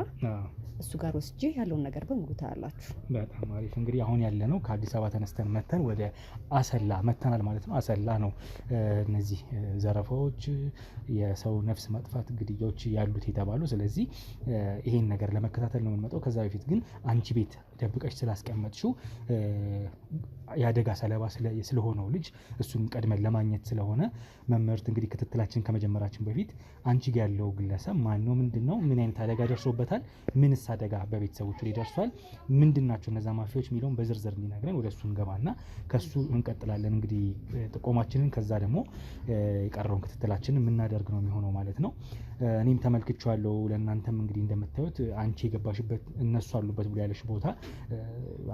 እሱ ጋር ወስጄ ያለውን ነገር በሙሉ ታያላችሁ። በጣም አሪፍ። እንግዲህ አሁን ያለነው ከአዲስ አበባ ተነስተን መተን ወደ አሰላ መተናል ማለት ነው። አሰላ ነው እነዚህ ዘረፋዎች፣ የሰው ነፍስ ማጥፋት፣ ግድያዎች ያሉት የተባሉ። ስለዚህ ይሄን ነገር ለመከታተል ነው የምንመጣው። ከዛ በፊት ግን አንቺ ቤት ደብቀሽ ስላስቀመጥሽው የአደጋ ሰለባ ስለሆነው ልጅ እሱን ቀድመን ለማግኘት ስለሆነ መምህርት እንግዲህ ክትትላችን ከመጀመራችን በፊት አንቺ ጋር ያለው ግለሰብ ማን ነው? ምንድነው? ምን አይነት አደጋ ደርሶበታል? ምንስ አደጋ በቤተሰቦቹ ላይ ደርሷል? ምንድናቸው እነዛ ማፊያዎች የሚለውን በዝርዝር እንዲነግረን ወደ እሱ እንገባና ከሱ እንቀጥላለን። እንግዲህ ጥቆማችንን ከዛ ደግሞ የቀረውን ክትትላችንን የምናደርግ ነው የሚሆነው ማለት ነው። እኔም ተመልክቼዋለሁ። ለእናንተም እንግዲህ እንደምታዩት አንቺ የገባሽበት እነሱ አሉበት ብሎ ያለሽ ቦታ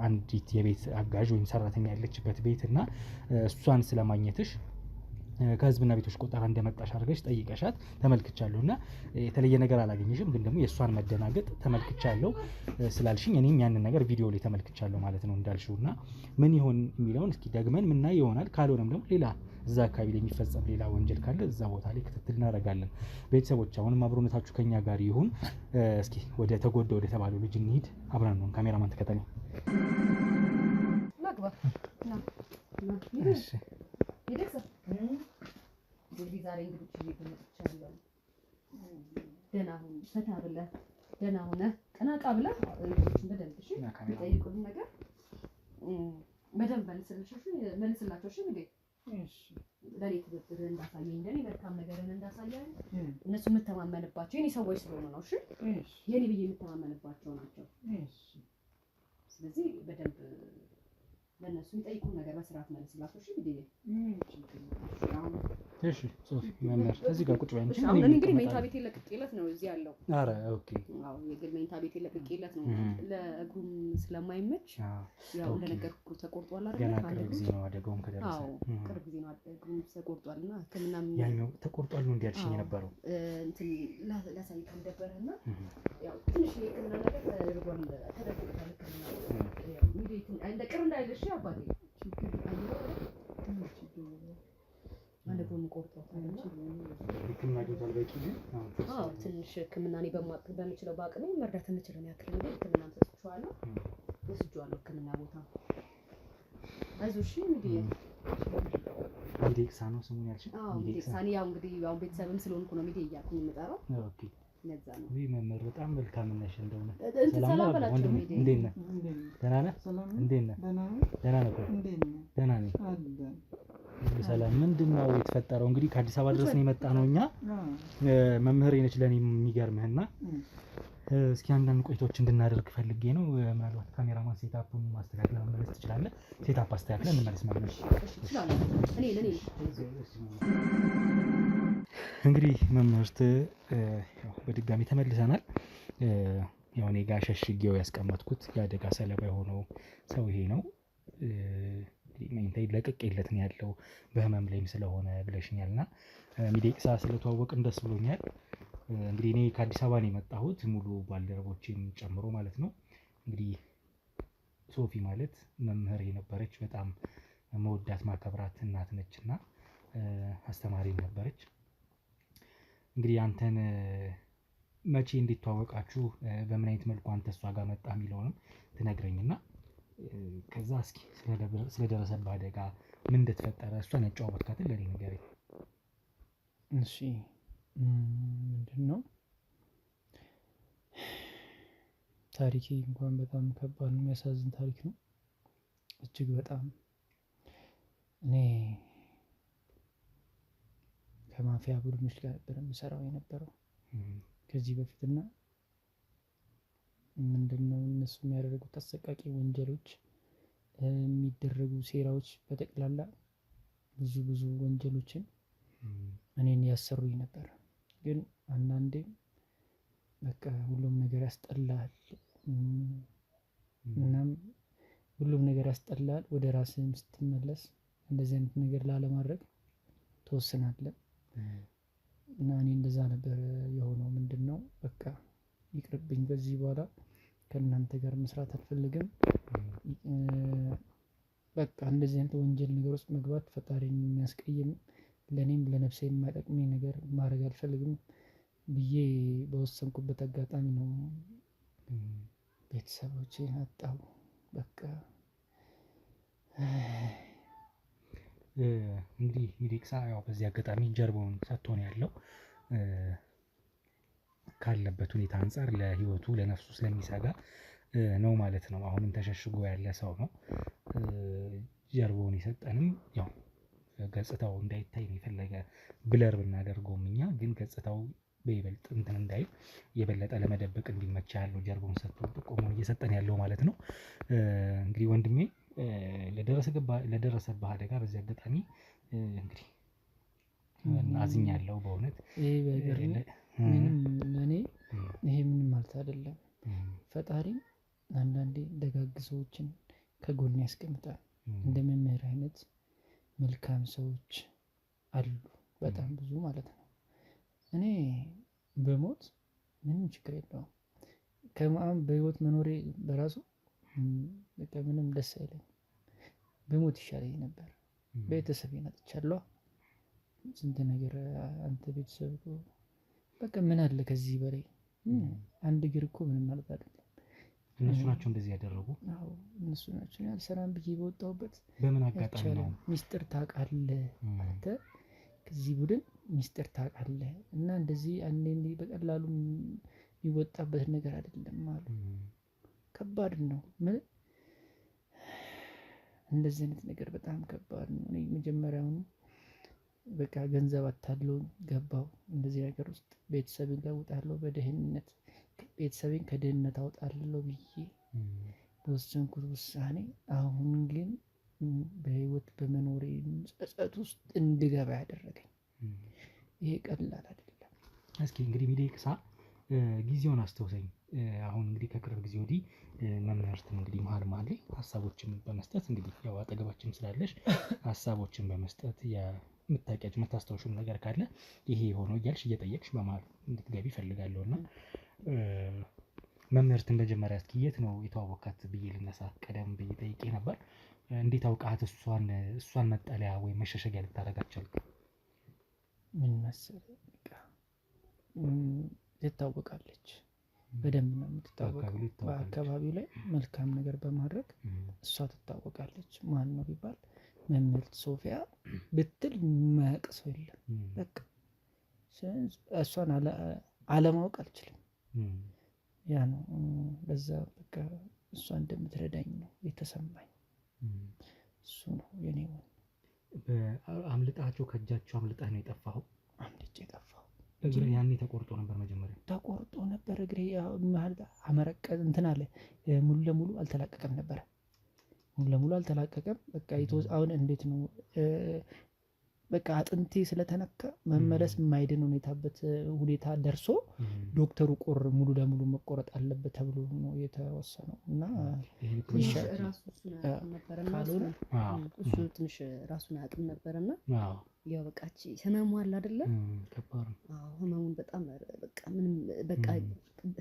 አንዲት የቤት አጋዥ ወይም ሰራተኛ ያለችበት ቤት እና እሷን ስለማግኘትሽ ከህዝብና ቤቶች ቆጠራ እንደመጣሽ አድርገሽ ጠይቀሻት ተመልክቻለሁ እና የተለየ ነገር አላገኘሽም፣ ግን ደግሞ የእሷን መደናገጥ ተመልክቻለሁ ስላልሽኝ እኔም ያንን ነገር ቪዲዮ ላይ ተመልክቻለሁ ማለት ነው እንዳልሽው። እና ምን ይሆን የሚለውን እስኪ ደግመን ምናይ ይሆናል። ካልሆነም ደግሞ ሌላ እዛ አካባቢ ላይ የሚፈጸም ሌላ ወንጀል ካለ እዛ ቦታ ላይ ክትትል እናደርጋለን። ቤተሰቦች አሁንም አብሮነታችሁ ከኛ ጋር ይሁን። እስኪ ወደ ተጎዳ ወደ ተባለው ልጅ እንሂድ። አብረን ነው። ካሜራማን ተከተለኝ። እንግዲህ ዛሬ እንግዲህ ይመጣቻለሁ። ደህና ሁን፣ ፈታ ብለህ ደህና ሆነህ ቀናቃ ብለህ እንግዲህ በደንብ እሺ፣ ጠይቁኝ ነገር በደንብ መልስላቸው። እሺ እንዴ? እሺ የምተማመንባቸው የኔ ሰዎች ስለሆኑ ነው። እሺ የኔ ብዬ የምተማመንባቸው ናቸው። ስለዚህ በደንብ ለነሱ የሚጠይቁን ነገር በስርዓት መልስላቸው። እሺ ቢዲ እሺ ሶፊ መምህር እዚህ ጋር ቁጭ በይ እንጂ አሁን እኔ እንግዲህ መኝታ ቤት ለቅቄለት ነው እዚህ ያለው። ኧረ ኦኬ። አዎ የግል መኝታ ቤት ለቅቄለት ነው ለእግሩም ስለማይመች ያው እንደነገርኩ ተቆርጧል አይደል? ገና ቅርብ ጊዜ ነው አደጋውም ከደረሰ። አዎ ቅርብ ጊዜ ነው እግሩም ተቆርጧልና ሕክምናም ያኛው ተቆርጧል ነው እንዲያልሽኝ የነበረው እንትን ላሳይ ካልደበረና ያው ትንሽ የሕክምና ነገር ተደርጓል ተደርጓል ሕክምና እንግዲህ እንደ ቅር እንዳይልሽ አባቴ አንድ ጎን ቆርጦታል። ሕክምና ዶክተር በቂ ግን ትንሽ ሕክምና እኔ በምችለው በአቅሜ መርዳት የምችለው ያክል እንግዲህ ሕክምና ተሰጥቷለሁ ወስጄዋለሁ ሕክምና ቦታ። አይዞሽ እንግዲህ ሚዴቅሳ ነው ስሙን ያልሽኝ? ሚዴቅሳ እኔ ያው እንግዲህ ያው ቤተሰብም ስለሆንኩ ነው ሚዴ እያልኩኝ የምጠራው። ኦኬ ለዛ ነው። ወይ መምህር በጣም መልካም ነሽ። እንደሆነ ሰላም በላችሁ። እንዴት ነህ? ደህና ነህ? እንዴት ነህ? ደህና ነህ? ደህና ነኝ። ሰላም። ምንድን ነው የተፈጠረው? እንግዲህ ከአዲስ አበባ ድረስ ነው የመጣ ነው እኛ መምህር ነች ለኔ የሚገርምህና እስኪ አንዳንድ ቆይቶች እንድናደርግ ፈልጌ ነው። ምናልባት ካሜራማን ሴታፑን ማስተካከል መመለስ ትችላለህ? ሴታፕ አስተካክለን እንመለስ ማለት ነው። እንግዲህ መምህርት በድጋሚ ተመልሰናል። ያው እኔ ጋር ሸሽጌው ያስቀመጥኩት የአደጋ ሰለባ የሆነው ሰው ይሄ ነው። መኝታዬን ለቅቄለት ነው ያለው በህመም ላይም ስለሆነ ብለሽኛልና ሚዴቅሳ ስለተዋወቅን ደስ ብሎኛል። እንግዲህ እኔ ከአዲስ አበባ ነው የመጣሁት ሙሉ ባልደረቦቼን ጨምሮ ማለት ነው። እንግዲህ ሶፊ ማለት መምህር የነበረች በጣም መወዳት ማከብራት እናት ነችና አስተማሪ ነበረች። እንግዲህ አንተን መቼ እንዲተዋወቃችሁ በምን አይነት መልኩ አንተ እሷ ጋር መጣ የሚለውንም ትነግረኝና ከዛ እስኪ ስለደረሰብህ አደጋ ምን እንደተፈጠረ እሷን ያጫወትካትን ለኔ ንገረኝ። እሺ ምንድነው ታሪኬ እንኳን በጣም ከባድ ነው፣ የሚያሳዝን ታሪክ ነው እጅግ በጣም። እኔ ከማፊያ ቡድኖች ጋር ነበር የምሰራው የነበረው ከዚህ በፊትና ምንድነው እነሱ የሚያደርጉት አሰቃቂ ወንጀሎች የሚደረጉ ሴራዎች በጠቅላላ ብዙ ወንጀሎችን እኔን ያሰሩኝ ነበር። ግን አንዳንዴም በቃ ሁሉም ነገር ያስጠላል። እናም ሁሉም ነገር ያስጠላል። ወደ ራስህም ስትመለስ እንደዚህ አይነት ነገር ላለማድረግ ትወስናለህ። እና እኔ እንደዛ ነበር የሆነው። ምንድነው በቃ ይቅርብኝ፣ ከዚህ በኋላ ከእናንተ ጋር መስራት አልፈልግም። በቃ እንደዚህ አይነት ወንጀል ነገር ውስጥ መግባት ፈጣሪን የሚያስቀይም ለኔም ለነፍሴ የማይጠቅመኝ ነገር ማድረግ አልፈልግም ብዬ በወሰንኩበት አጋጣሚ ነው ቤተሰቦቼን አጣሁ። በቃ እንግዲህ ሚዴቅሳ ያው በዚህ አጋጣሚ ጀርባውን ሰጥቶ ነው ያለው። ካለበት ሁኔታ አንፃር ለህይወቱ ለነፍሱ ስለሚሰጋ ነው ማለት ነው። አሁንም ተሸሽጎ ያለ ሰው ነው። ጀርባውን የሰጠንም ያው ገጽታው እንዳይታይ ነው የፈለገ ብለር ብናደርገውም እኛ ግን ገጽታው በይበልጥ እንትን እንዳይል የበለጠ ለመደበቅ እንዲመች ያለው ጀርባውን ሰጥቶ ጥቆማውን እየሰጠን ያለው ማለት ነው። እንግዲህ ወንድሜ ለደረሰብህ አደጋ በዚህ አጋጣሚ እንግዲህ አዝኛለሁ በእውነት። ይሄ በእግር ምንም ለኔ ይሄ ምንም ማለት አይደለም። ፈጣሪ አንዳንዴ ደጋግ ሰዎችን ከጎን ያስቀምጣል። እንደ መምህር አይነት መልካም ሰዎች አሉ በጣም ብዙ ማለት ነው። እኔ በሞት ምንም ችግር የለውም። ከማም በህይወት መኖሬ በራሱ በቃ ምንም ደስ አይለኝም። በሞት ይሻለኝ ነበር። ቤተሰቤን አጥቻለሁ። ስንት ነገር አንተ ቤተሰብ እኮ በቃ ምን አለ ከዚህ በላይ? አንድ እግር እኮ ምንም ማለት አይደለም። እነሱ ናቸው እንደዚህ ያደረጉ። አዎ እነሱ ናቸው። ያልሰራም ብዬ በወጣሁበት በምን አጋጣሚ ነው? ሚስጥር ታውቃለህ አንተ ከዚህ ቡድን ሚስጥር ታውቃለህ እና እንደዚህ አንዴ በቀላሉ የሚወጣበት ነገር አይደለም አሉ። ከባድ ነው። ምን እንደዚህ አይነት ነገር በጣም ከባድ ነው። እኔ መጀመሪያውኑ በቃ ገንዘብ አታለው ገባው እንደዚህ ነገር ውስጥ ቤተሰብን ለውጣለሁ፣ በድህነት ቤተሰቤን ከድህነት አውጣለሁ ብዬ በወሰንኩት ውሳኔ አሁን ግን በህይወት በመኖሬ ጸጸት ውስጥ እንድገባ ያደረገኝ ይሄ ቀላል አይደለም። እስኪ እንግዲህ ሚዴቅሳ ጊዜውን አስታውሰኝ። አሁን እንግዲህ ከቅርብ ጊዜ ወዲህ መምህርትም እንግዲህ መሀል ላይ ሀሳቦችን በመስጠት እንግዲህ ያው አጠገባችን ስላለሽ ሀሳቦችን በመስጠት የምታውቂያቸው የምታስታውሽም ነገር ካለ ይሄ ሆኖ እያልሽ እየጠየቅሽ በመሀል እንድትገቢ እፈልጋለሁ። እና መምህርት መጀመሪያ እስኪ የት ነው የተዋወቃት ብዬ ልነሳ፣ ቀደም ብዬ ጠይቄ ነበር። እንዴት አውቃት እሷን መጠለያ ወይም መሸሸጊያ ልታደርጋት ቻልክ? ምን መሰለህ በቃ ትታወቃለች፣ በደንብ ነው የምትታወቀው። በአካባቢው ላይ መልካም ነገር በማድረግ እሷ ትታወቃለች። ማን ነው ቢባል መምህርት ሶፊያ ብትል የማያውቅ ሰው የለም። በቃ እሷን አለማወቅ አልችልም። ያ ነው በዛ በቃ እሷ እንደምትረዳኝ ነው የተሰማኝ። እሱ ነው የኔ ሆነ። አምልጣቸው ከእጃቸው አምልጣህ ነው የጠፋኸው? አምልጬ የጠፋሁ። እግር ያኔ ተቆርጦ ነበር? መጀመሪያ ተቆርጦ ነበር እግሬ። መሀል አመረቀዝ እንትን አለ። ሙሉ ለሙሉ አልተላቀቀም ነበረ። ሙሉ ለሙሉ አልተላቀቀም። በቃ አሁን እንዴት ነው በቃ አጥንቴ ስለተነካ መመለስ የማይድን ሁኔታ ደርሶ ዶክተሩ ሙሉ ለሙሉ መቆረጥ አለበት ተብሎ ነው የተወሰነው። እና እሱ ትንሽ ራሱን አያውቅም ነበርና ያው በቃ ህመሙ አለ አይደለ? ህመሙን በጣም በቃ ምንም በቃ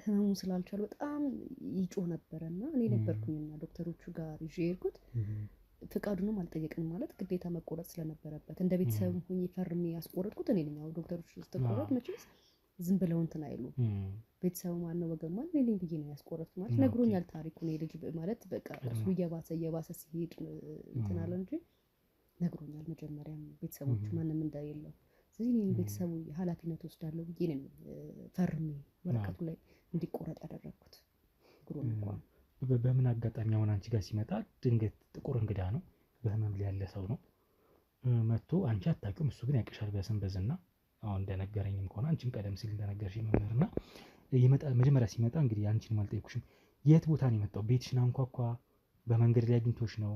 ህመሙን ስላልቻሉ በጣም ይጮህ ነበረና እኔ ነበርኩኝና ዶክተሮቹ ጋር ይዤ የሄድኩት። ፍቃዱንም አልጠየቅንም ማለት ግዴታ መቆረጥ ስለነበረበት እንደ ቤተሰብ ሆኜ ፈርሜ ያስቆረጥኩት እኔ ነኝ። ዶክተሮች ስትቆረጥ መቼስ ዝም ብለው እንትን አይሉ። ቤተሰቡ ማነው ወገን ማለት እኔ ነኝ ብዬ ነው ያስቆረጥኩት። ማለት ነግሮኛል ታሪኩን። ልጅ ማለት በቃ እሱ እየባሰ ሲሄድ እንትን አለ እንጂ ነግሮኛል መጀመሪያም ቤተሰቦቹ ማንም እንደሌለው። ስለዚህ እኔ ቤተሰቡ ኃላፊነት ወስዳለሁ ብዬ ነው ፈርሜ ወረቀቱ ላይ እንዲቆረጥ ያደረግኩት እግሩን እንኳን። በምን አጋጣሚ አሁን አንቺ ጋር ሲመጣ ድንገት ጥቁር እንግዳ ነው፣ በህመም ላይ ያለ ሰው ነው መጥቶ፣ አንቺ አታውቂውም፣ እሱ ግን ያውቅሻል በስም በዝና። አሁን እንደነገረኝም ከሆነ አንቺም ቀደም ሲል እንደነገርሽ መምህርና መጀመሪያ ሲመጣ እንግዲህ አንቺንም አልጠየኩሽም፣ የት ቦታ ነው የመጣው? ቤትሽን አንኳኳ? በመንገድ ላይ አግኝቶሽ ነው?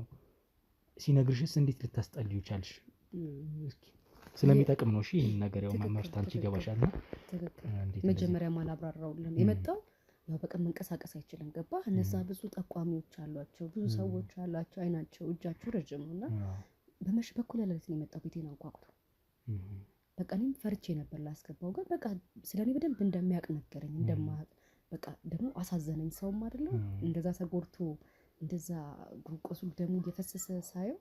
ሲነግርሽስ እንዴት ልታስጠልዩ ቻልሽ? እስኪ ስለሚጠቅም ነው። እሺ ይሄን ነገር ያው መምህርት አንቺ ይገባሻልና መጀመሪያ ማላብራራውልን የመጣው ያው በቃ መንቀሳቀስ አይችልም። ገባ? እነዛ ብዙ ጠቋሚዎች አሏቸው፣ ብዙ ሰዎች አሏቸው፣ አይናቸው እጃቸው ረጅም ነውና በመሽ በኩል ሌሊት ነው የመጣው ቤቴን አንኳኩቶ። በቃ እኔም ፈርቼ ነበር ላስገባው፣ ግን በቃ ስለኔ በደንብ እንደሚያውቅ ነገረኝ፣ እንደማያውቅ በቃ ደግሞ አሳዘነኝ። ሰውም አይደለም እንደዛ ተጎድቶ እንደዛ ቁስሉ ደግሞ እየፈሰሰ ሳየው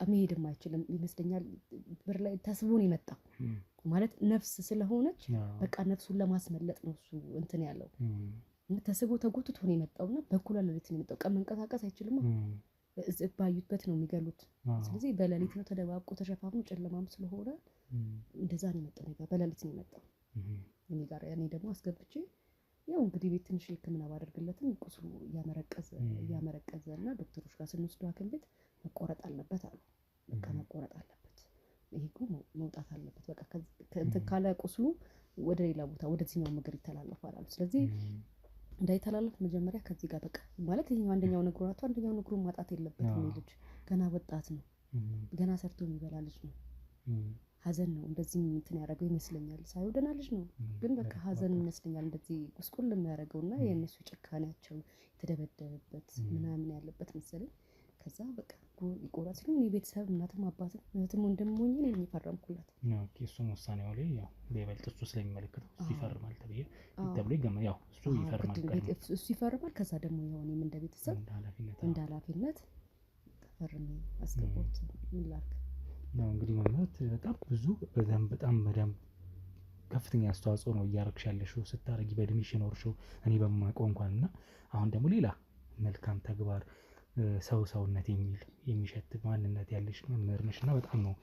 መሄድም አይችልም ይመስለኛል። በር ላይ ተስቦ ነው የመጣው ማለት ነፍስ ስለሆነች በቃ ነፍሱን ለማስመለጥ ነው እሱ እንትን ያለው። ተስቦ ተጎትቶ ነው የመጣውና በኩል ሌሊት ነው የመጣው። ቀን መንቀሳቀስ አይችልም። ባዩበት ነው የሚገሉት። ስለዚህ በሌሊት ነው ተደባብቆ ተሸፋፍኖ፣ ጨለማም ስለሆነ እንደዛ ነው የመጣው። እኔ ጋር በሌሊት ነው የመጣው እኔ ጋር። እኔ ደግሞ አስገብቼ ያው እንግዲህ ቤት ትንሽ ሕክምና ባደርግለትም ቁስሉ እያመረቀዘ እና ዶክተሮች ጋር ስንወስደው ሐኪም ቤት መቆረጥ አለበት አሉ። በቃ መቆረጥ አለበት፣ ይሄ እኮ መውጣት አለበት። በቃ ከእንትን ካለ ቁስሉ ወደ ሌላ ቦታ ወደዚህኛው ምግር ይተላለፋል አሉ። ስለዚህ እንዳይተላለፍ መጀመሪያ ከዚህ ጋር በቃ ማለት ይሄ አንደኛው ነግሮ ናቸው። አንደኛው ነግሮ ማጣት የለበትም። ልጅ ገና ወጣት ነው፣ ገና ሰርቶ የሚበላ ልጅ ነው። ሀዘን ነው እንደዚህ እንትን ያደረገው ይመስለኛል። ሳይሆን ደህና ልጅ ነው፣ ግን በቃ ሀዘን ይመስለኛል እንደዚህ ቁስቁል የሚያደርገውና የእነሱ ጭካኔያቸው የተደበደበበት ምናምን ያለበት መሰለኝ። ከዛ በቃ ይቆራ ሲሉ እኔ ቤተሰብ እናትም አባትም እህትም ወንድሞኝ እኔ የፈረምኩላት። እሱም ውሳኔው ላይ ያው በይበልጥ እሱ ስለሚመለከተው እሱ ይፈርማል ተብሎ ይገመ ያው እሱ ይፈርማል እሱ ይፈርማል። ከዛ ደግሞ የሆነም እንደ ቤተሰብ እንደ ኃላፊነት ፈርሜ አስገባሁት። ምን ላድርግ ነው እንግዲህ መምህርት በጣም ብዙ በጣም ከፍተኛ አስተዋጽኦ ነው እያደረግሽ ያለሽው ስታረጊ በእድሜሽ የኖርሽው እኔ በማውቀው እንኳን እና አሁን ደግሞ ሌላ መልካም ተግባር ሰውነት የሚሸት ማንነት ያለሽ መምህር ነሽ እና በጣም ነው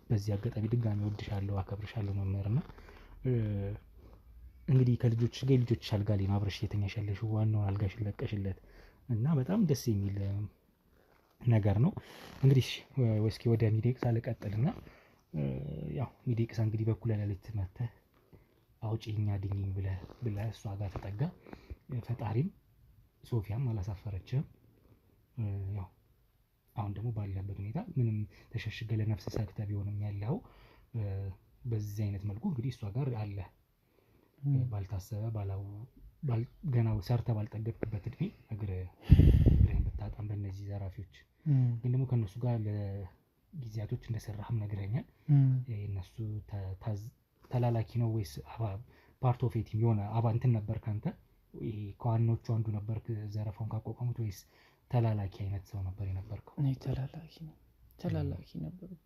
በዚህ አጋጣሚ ድጋሚ እወድሻለሁ፣ አከብርሻለሁ መምህርና እንግዲህ ከልጆችሽ ጋር የልጆችሽ አልጋ ላይ ነው አብረሽ እየተኛሽ ያለሽው፣ ዋናውን አልጋሽን ለቀሽለት እና በጣም ደስ የሚል ነገር ነው። እንግዲህ እስኪ ወደ ሚዴቅሳ ልቀጥልና ያው ሚዲቅሳ እንግዲህ በኩለ ሌሊት መተህ አውጪኝ አድኝኝ ብለህ እሷ ጋር ተጠጋ። ፈጣሪም ሶፊያም አላሳፈረችም። ያው አሁን ደግሞ ባለበት ሁኔታ ምንም ተሸሽገ ለነፍስ ሰግተህ ቢሆንም ያለው በዚህ አይነት መልኩ እንግዲህ እሷ ጋር አለ ባልታሰበ ገና ሰርተህ ባልጠገብክበት እድሜ እግርህን ብታጣም በእነዚህ ዘራፊዎች ግን ደግሞ ከእነሱ ጋር ለጊዜያቶች እንደሰራህም ነግረኛል። እነሱ ተላላኪ ነው ወይስ ፓርት ኦፍ ቲም የሆነ እንትን ነበርክ አንተ? ይሄ ከዋናዎቹ አንዱ ነበርክ ዘረፋውን ካቋቋሙት ወይስ ተላላኪ አይነት ሰው ነበር የነበርከው? እኔ ተላላኪ ነበርኩ።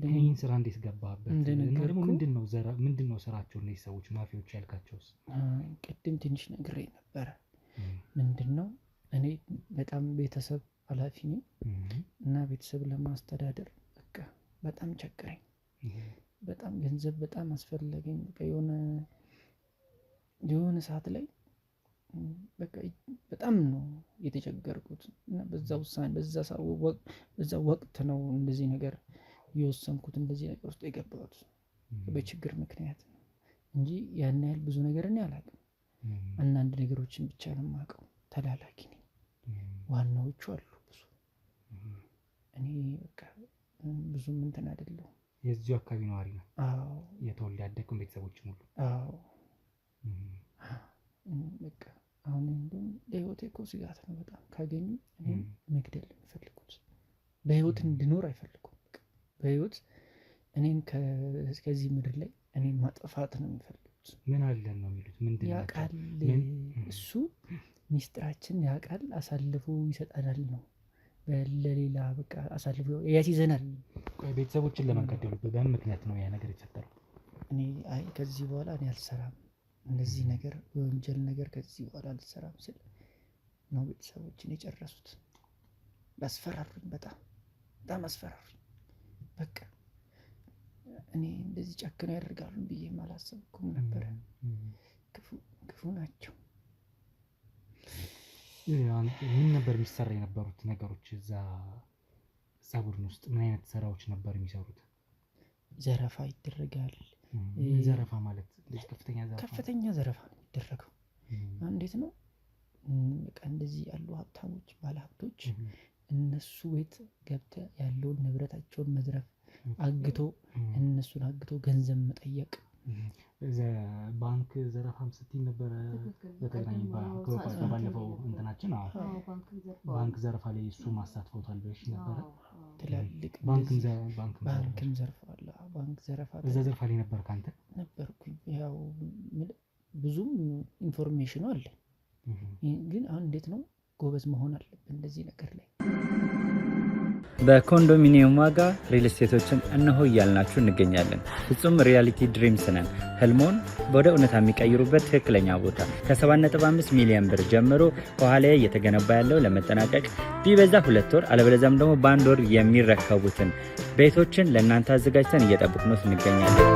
ይህን ስራ እንዴት ገባህበት? እና ደግሞ ምንድነው ስራቸው እነዚህ ሰዎች ማፊያዎች ያልካቸውስ? ቅድም ትንሽ ነግሬ ነበረ። ምንድነው እኔ በጣም ቤተሰብ ኃላፊ ነኝ እና ቤተሰብ ለማስተዳደር በቃ በጣም ቸገረኝ። በጣም ገንዘብ በጣም አስፈለገኝ። በቃ የሆነ ሰዓት ላይ በቃ በጣም ነው የተቸገርኩት እና በዛ ወቅት ነው እንደዚህ ነገር የወሰንኩት፣ እንደዚህ ነገር ውስጥ የገባሁት በችግር ምክንያት ነው እንጂ ያን ያህል ብዙ ነገር እኔ አላውቅም። አንዳንድ ነገሮችን ብቻ ነው የማውቀው። ተላላኪ ነኝ። ዋናዎቹ አሉ ብዙ። እኔ በቃ ብዙም እንትን አይደለሁም። የዚሁ አካባቢ ነዋሪ ነው? አዎ። የተወለደ ያደግኩት ቤተሰቦች ሙሉ? አዎ። በቃ አሁን እንደውም ለህይወቴ እኮ ስጋት ነው በጣም። ካገኙ እኔን መግደል የሚፈልጉት በህይወት እንድኖር አይፈልጉም። በህይወት እኔን ከዚህ ምድር ላይ እኔን ማጥፋት ነው የሚፈልጉት። ምን አለን ነው የሚሉት? ምንድን ያውቃል እሱ ሚስጥራችን ያውቃል፣ አሳልፎ ይሰጠናል ነው ለሌላ በቃ አሳልፎ ያስይዘናል። ቤተሰቦችን ለመንገደሉበት በምን ምክንያት ነው ያ ነገር የተፈጠረው? እኔ ከዚህ በኋላ እኔ አልሰራም እንደዚህ ነገር የወንጀል ነገር ከዚህ በኋላ አልሰራም ስል ነው ቤተሰቦችን የጨረሱት። አስፈራሩኝ፣ በጣም አስፈራሩኝ። በቃ እኔ እንደዚህ ጨክነው ያደርጋሉ ብዬ አላሰብኩም ነበረ። ክፉ ናቸው። ምን ነበር የሚሰራ የነበሩት ነገሮች እዛ ቡድን ውስጥ? ምን አይነት ስራዎች ነበር የሚሰሩት? ዘረፋ ይደረጋል። ዘረፋ ማለት ከፍተኛ ዘረፋ ነው የሚደረገው። እንዴት ነው በቃ እንደዚህ ያሉ ሀብታሞች፣ ባለሀብቶች እነሱ ቤት ገብተህ ያለውን ንብረታቸውን መዝረፍ፣ እነሱን አግቶ ገንዘብ መጠየቅ። ባንክ ዘረፋም ስትይ ነበረ በተገናኝ ባለፈው እንትናችን። ባንክ ዘረፋ ላይ እሱ ማሳትፎታል ብለሽ ነበረ። ትላልቅ ባንክም ዘርፏል። ባንክ ዘረፋ እዛ ዘርፋ ላይ ነበር ካንተ? ነበርኩኝ። ያው ብዙም ኢንፎርሜሽኑ አለ፣ ግን አሁን እንዴት ነው ጎበዝ መሆን አለብን እንደዚህ ነገር ላይ። በኮንዶሚኒየም ዋጋ ሪል ስቴቶችን እነሆ እያልናችሁ እንገኛለን። ፍጹም ሪያሊቲ ድሪምስ ነን። ህልሞን ወደ እውነታ የሚቀይሩበት ትክክለኛ ቦታ። ከ7.5 ሚሊዮን ብር ጀምሮ ከኋላ እየተገነባ ያለው ለመጠናቀቅ ቢበዛ 2 ወር አለበለዚያም ደግሞ በ1 ወር የሚረከቡትን ቤቶችን ለእናንተ አዘጋጅተን እየጠበቅነው እንገኛለን።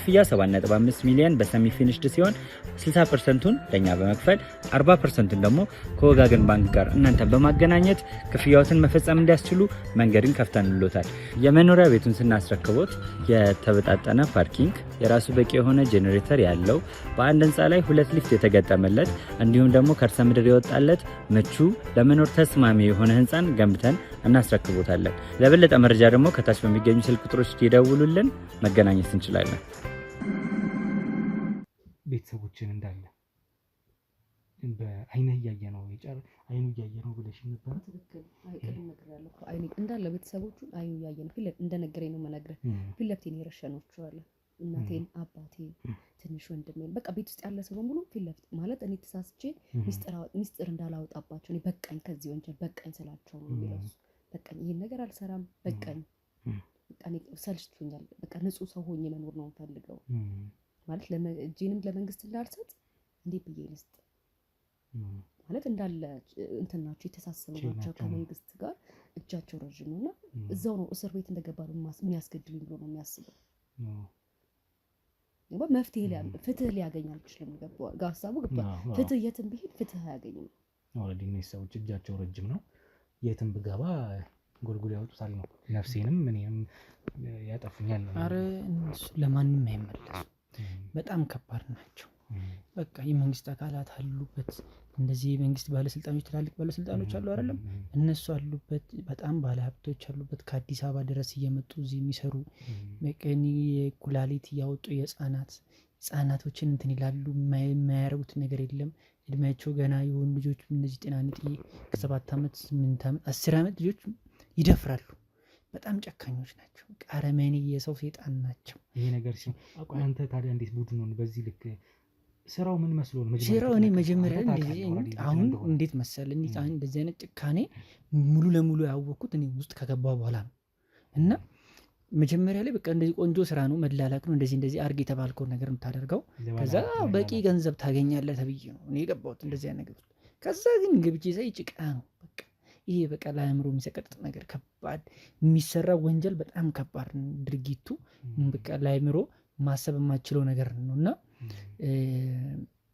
ክፍያ 7.5 ሚሊዮን በሰሚ ፊኒሽድ ሲሆን 60%ቱን ለኛ በመክፈል 40%ቱን ደግሞ ከወጋገን ባንክ ጋር እናንተን በማገናኘት ክፍያዎትን መፈጸም እንዲያስችሉ መንገድን ከፍተንልዎታል። የመኖሪያ ቤቱን ስናስረክቦት የተበጣጠነ ፓርኪንግ፣ የራሱ በቂ የሆነ ጄኔሬተር ያለው በአንድ ህንፃ ላይ 2 ሊፍት የተገጠመለት እንዲሁም ደግሞ ከርሰ ምድር የወጣለት ምቹ ለመኖር ተስማሚ የሆነ ህንፃን ገንብተን እናስረክቦታለን። ለበለጠ መረጃ ደግሞ ከታች በሚገኙ ስልክ ቁጥሮች ይደውሉልን፣ መገናኘት እንችላለን። ቤተሰቦችን እንዳለ በአይነ እያየ ነው አይኑ እያየ ነው ብለሽ ነበር። ትክክል። አይቀርም ነገር ያለው አይኑ እንዳለ ቤተሰቦቹን አይኑ እያየ ነው። እንደነገረኝ ነው የምነግርህ። ፊት ለፊት ነው የረሸነችዋለሁ። እናቴን፣ አባቴን፣ ትንሽ ወንድሜን በቃ ቤት ውስጥ ያለ ሰው በሙሉ ፊት ለፊት ማለት እኔ ተሳስቼ ሚስጥር እንዳላወጣባቸው እኔ በቃኝ ከዚህ ወንጀል በቃኝ ስላቸው ነው የሚለው። በቃኝ ይሄን ነገር አልሰራም በቃኝ በቃ እኔ ሰልችቶኛል። በቃ ንጹህ ሰው ሆኜ መኖር ነው የምፈልገው። ማለት እጄንም ለመንግስት እንዳልሰጥ እንዴት ብዬ ልስጥ? ማለት እንዳለ እንትን ናቸው የተሳሰሩ ናቸው ከመንግስት ጋር እጃቸው ረዥም ነውና እዛው ነው እስር ቤት እንደገባ ነው የሚያስገድሉኝ ብሎ ነው የሚያስበው። መፍትሄ ፍትህ ሊያገኝ አልችልም። ሀሳቡ ገብቷል። ፍትህ የትም ብሄድ ፍትህ አያገኝም። ኦልሬዲ እነዚህ ሰዎች እጃቸው ረጅም ነው። የትም ብገባ ጎልጎል ያወጡታል ነው። ነፍሴንም እኔንም ያጠፉኛል ነው። አረ እነሱ ለማንም አይመለሱ። በጣም ከባድ ናቸው። በቃ የመንግስት አካላት አሉበት። እንደዚህ የመንግስት ባለስልጣኖች ትላልቅ ባለስልጣኖች አሉ አይደለም? እነሱ አሉበት። በጣም ባለሀብቶች አሉበት። ከአዲስ አበባ ድረስ እየመጡ እዚህ የሚሰሩ በቀኒ የኩላሊት እያወጡ ህጻናቶችን እንትን ይላሉ። የማያረጉት ነገር የለም። እድሜያቸው ገና የሆኑ ልጆች እነዚህ ጤናንጥ ከ7 ዓመት 8 ዓመት 10 ዓመት ልጆች ይደፍራሉ። በጣም ጨካኞች ናቸው። አረመኔ የሰው ሴጣን ናቸው። ይሄ ነገር ሲሆን አንተ ታዲያ እንዴት ቡድን ነው በዚህ ልክ ስራው ምን መስሎ ነው? ስራው እኔ መጀመሪያ አሁን እንዴት መሰል እንደዚህ አይነት ጭካኔ ሙሉ ለሙሉ ያወቅኩት እኔ ውስጥ ከገባ በኋላ ነው። እና መጀመሪያ ላይ በቃ እንደዚህ ቆንጆ ስራ ነው፣ መላላክ ነው፣ እንደዚህ አርግ የተባልከው ነገር የምታደርገው ከዛ በቂ ገንዘብ ታገኛለህ ተብዬ ነው እኔ የገባሁት እንደዚህ አይነት ነገር። ከዛ ግን ግብቼ ሳይ ጭቃ ነው በቃ። ይሄ በቃ ለአእምሮ የሚሰቀጥጥ ነገር፣ ከባድ የሚሰራ ወንጀል፣ በጣም ከባድ ድርጊቱ በቃ ለአእምሮ ማሰብ የማችለው ነገር ነው። እና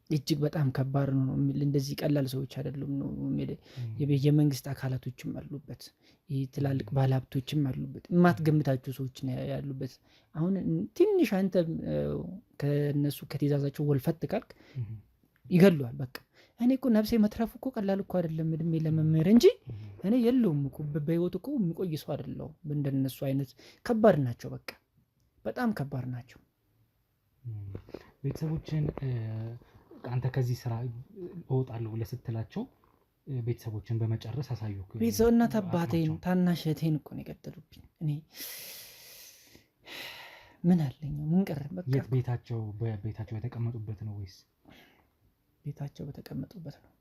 እጅግ በጣም ከባድ ነው። እንደዚህ ቀላል ሰዎች አይደሉም ነው። የመንግስት አካላቶችም አሉበት፣ ትላልቅ ባለሀብቶችም አሉበት፣ የማትገምታቸው ሰዎች ያሉበት። አሁን ትንሽ አንተ ከነሱ ከትእዛዛቸው ወልፈት ካልክ ይገሉሃል በቃ። እኔ እኮ ነፍሴ መትረፉ እኮ ቀላል እኮ አይደለም እድሜ ለመምህር እንጂ እኔ የለውም እኮ በህይወት እኮ የሚቆይ ሰው አይደለሁም። እንደነሱ አይነት ከባድ ናቸው በቃ በጣም ከባድ ናቸው። ቤተሰቦችን አንተ ከዚህ ስራ እወጣለሁ ብለህ ስትላቸው ቤተሰቦችን በመጨረስ አሳየሁ። ቤተሰብ እናት አባቴን ታናሽ እህቴን እኮ ነው የገደሉብኝ። እኔ ምን አለኝ ምን ቀረ በቃ። የት ቤታቸው በቤታቸው የተቀመጡበት ነው ወይስ ቤታቸው በተቀመጡበት ነው?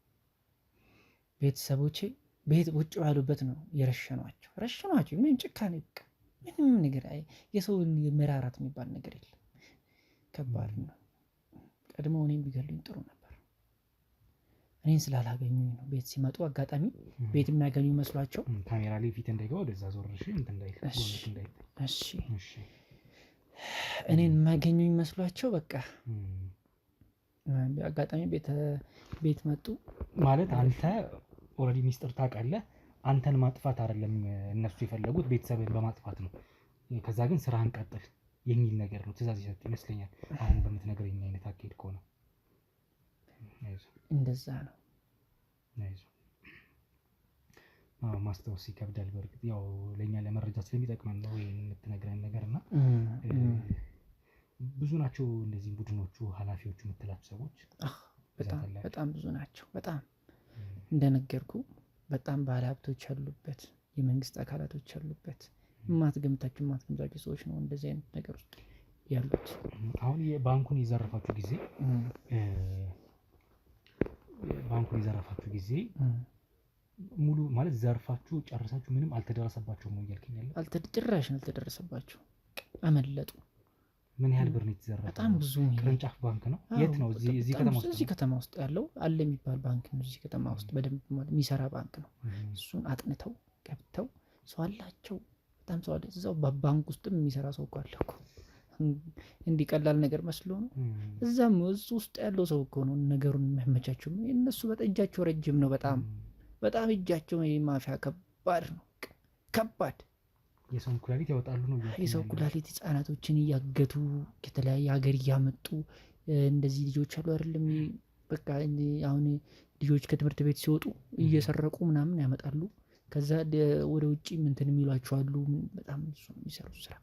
ቤተሰቦቼ ቤት ውጭ ያሉበት ነው የረሸኗቸው። ምን ጭካኔ በቃ ምንም ነገር የሰውን መራራት የሚባል ነገር የለም። ከባድ ነው። ቀድሞ እኔን ቢገሉኝ ጥሩ ነበር። እኔን ስላላገኙኝ ነው። ቤት ሲመጡ አጋጣሚ ቤት የሚያገኙ መስሏቸው ካሜራ ላይ ፊት እንዳይገባ ወደዛ ዞር እሺ እንትን እንዳይል ጎልት እንዳይል እሺ እኔን የሚያገኙኝ መስሏቸው በቃ አጋጣሚ ቤት መጡ ማለት አንተ ኦልሬዲ ሚስጥር ታውቃለህ። አንተን ማጥፋት አይደለም እነሱ የፈለጉት ቤተሰብን በማጥፋት ነው። ከዛ ግን ስራህን ቀጥል የሚል ነገር ነው ትእዛዝ ይሰጥ ይመስለኛል። አሁን በምትነግረኝ አይነት አካሄድ ከሆነ እንደዛ ነው። ማስታወስ ይከብዳል። በእርግጥ ያው ለእኛ ለመረጃ ስለሚጠቅመን ነው ይሄን የምትነግረን ነገር እና ብዙ ናቸው እነዚህ ቡድኖቹ ኃላፊዎቹ የምትላቸው ሰዎች በጣም ብዙ ናቸው። በጣም እንደነገርኩ በጣም ባለሀብቶች አሉበት፣ የመንግስት አካላቶች አሉበት። የማትገምታቸው ሰዎች ነው እንደዚህ አይነት ነገር ውስጥ ያሉት። አሁን የባንኩን የዘረፋችሁ ጊዜ ሙሉ ማለት ዘርፋችሁ ጨርሳችሁ ምንም አልተደረሰባቸውም ነው እያልከኝ ያለው? ጭራሽ አልተደረሰባቸው፣ አመለጡ። ምን ያህል ብር ነው የተዘረፈው? በጣም ብዙ። ቅርንጫፍ ባንክ ነው? የት ነው? እዚህ ከተማ ውስጥ? እዚህ ከተማ ውስጥ ያለው አለ የሚባል ባንክ ነው። እዚህ ከተማ ውስጥ በደንብ የሚሰራ ባንክ ነው። እሱን አጥንተው ገብተው ሰው አላቸው። በጣም ሰው አለ እዛው በባንክ ውስጥም የሚሰራ ሰው እኮ አለ እኮ። እንዲህ ቀላል ነገር መስሎ ነው? እዛም ውስጥ ያለው ሰው እኮ ነው ነገሩን የሚያመቻቸው። እነሱ እጃቸው ረጅም ነው። በጣም እጃቸው ማፊያ ከባድ ነው። ከባድ የሰው ኩላሊት ያወጣሉ ነው። የሰው ኩላሊት ህጻናቶችን እያገቱ ከተለያየ ሀገር እያመጡ እንደዚህ ልጆች አሉ አይደለም? በቃ አሁን ልጆች ከትምህርት ቤት ሲወጡ እየሰረቁ ምናምን ያመጣሉ። ከዛ ወደ ውጪ እንትን የሚሏቸው አሉ። በጣም እሱ የሚሰሩት ስራ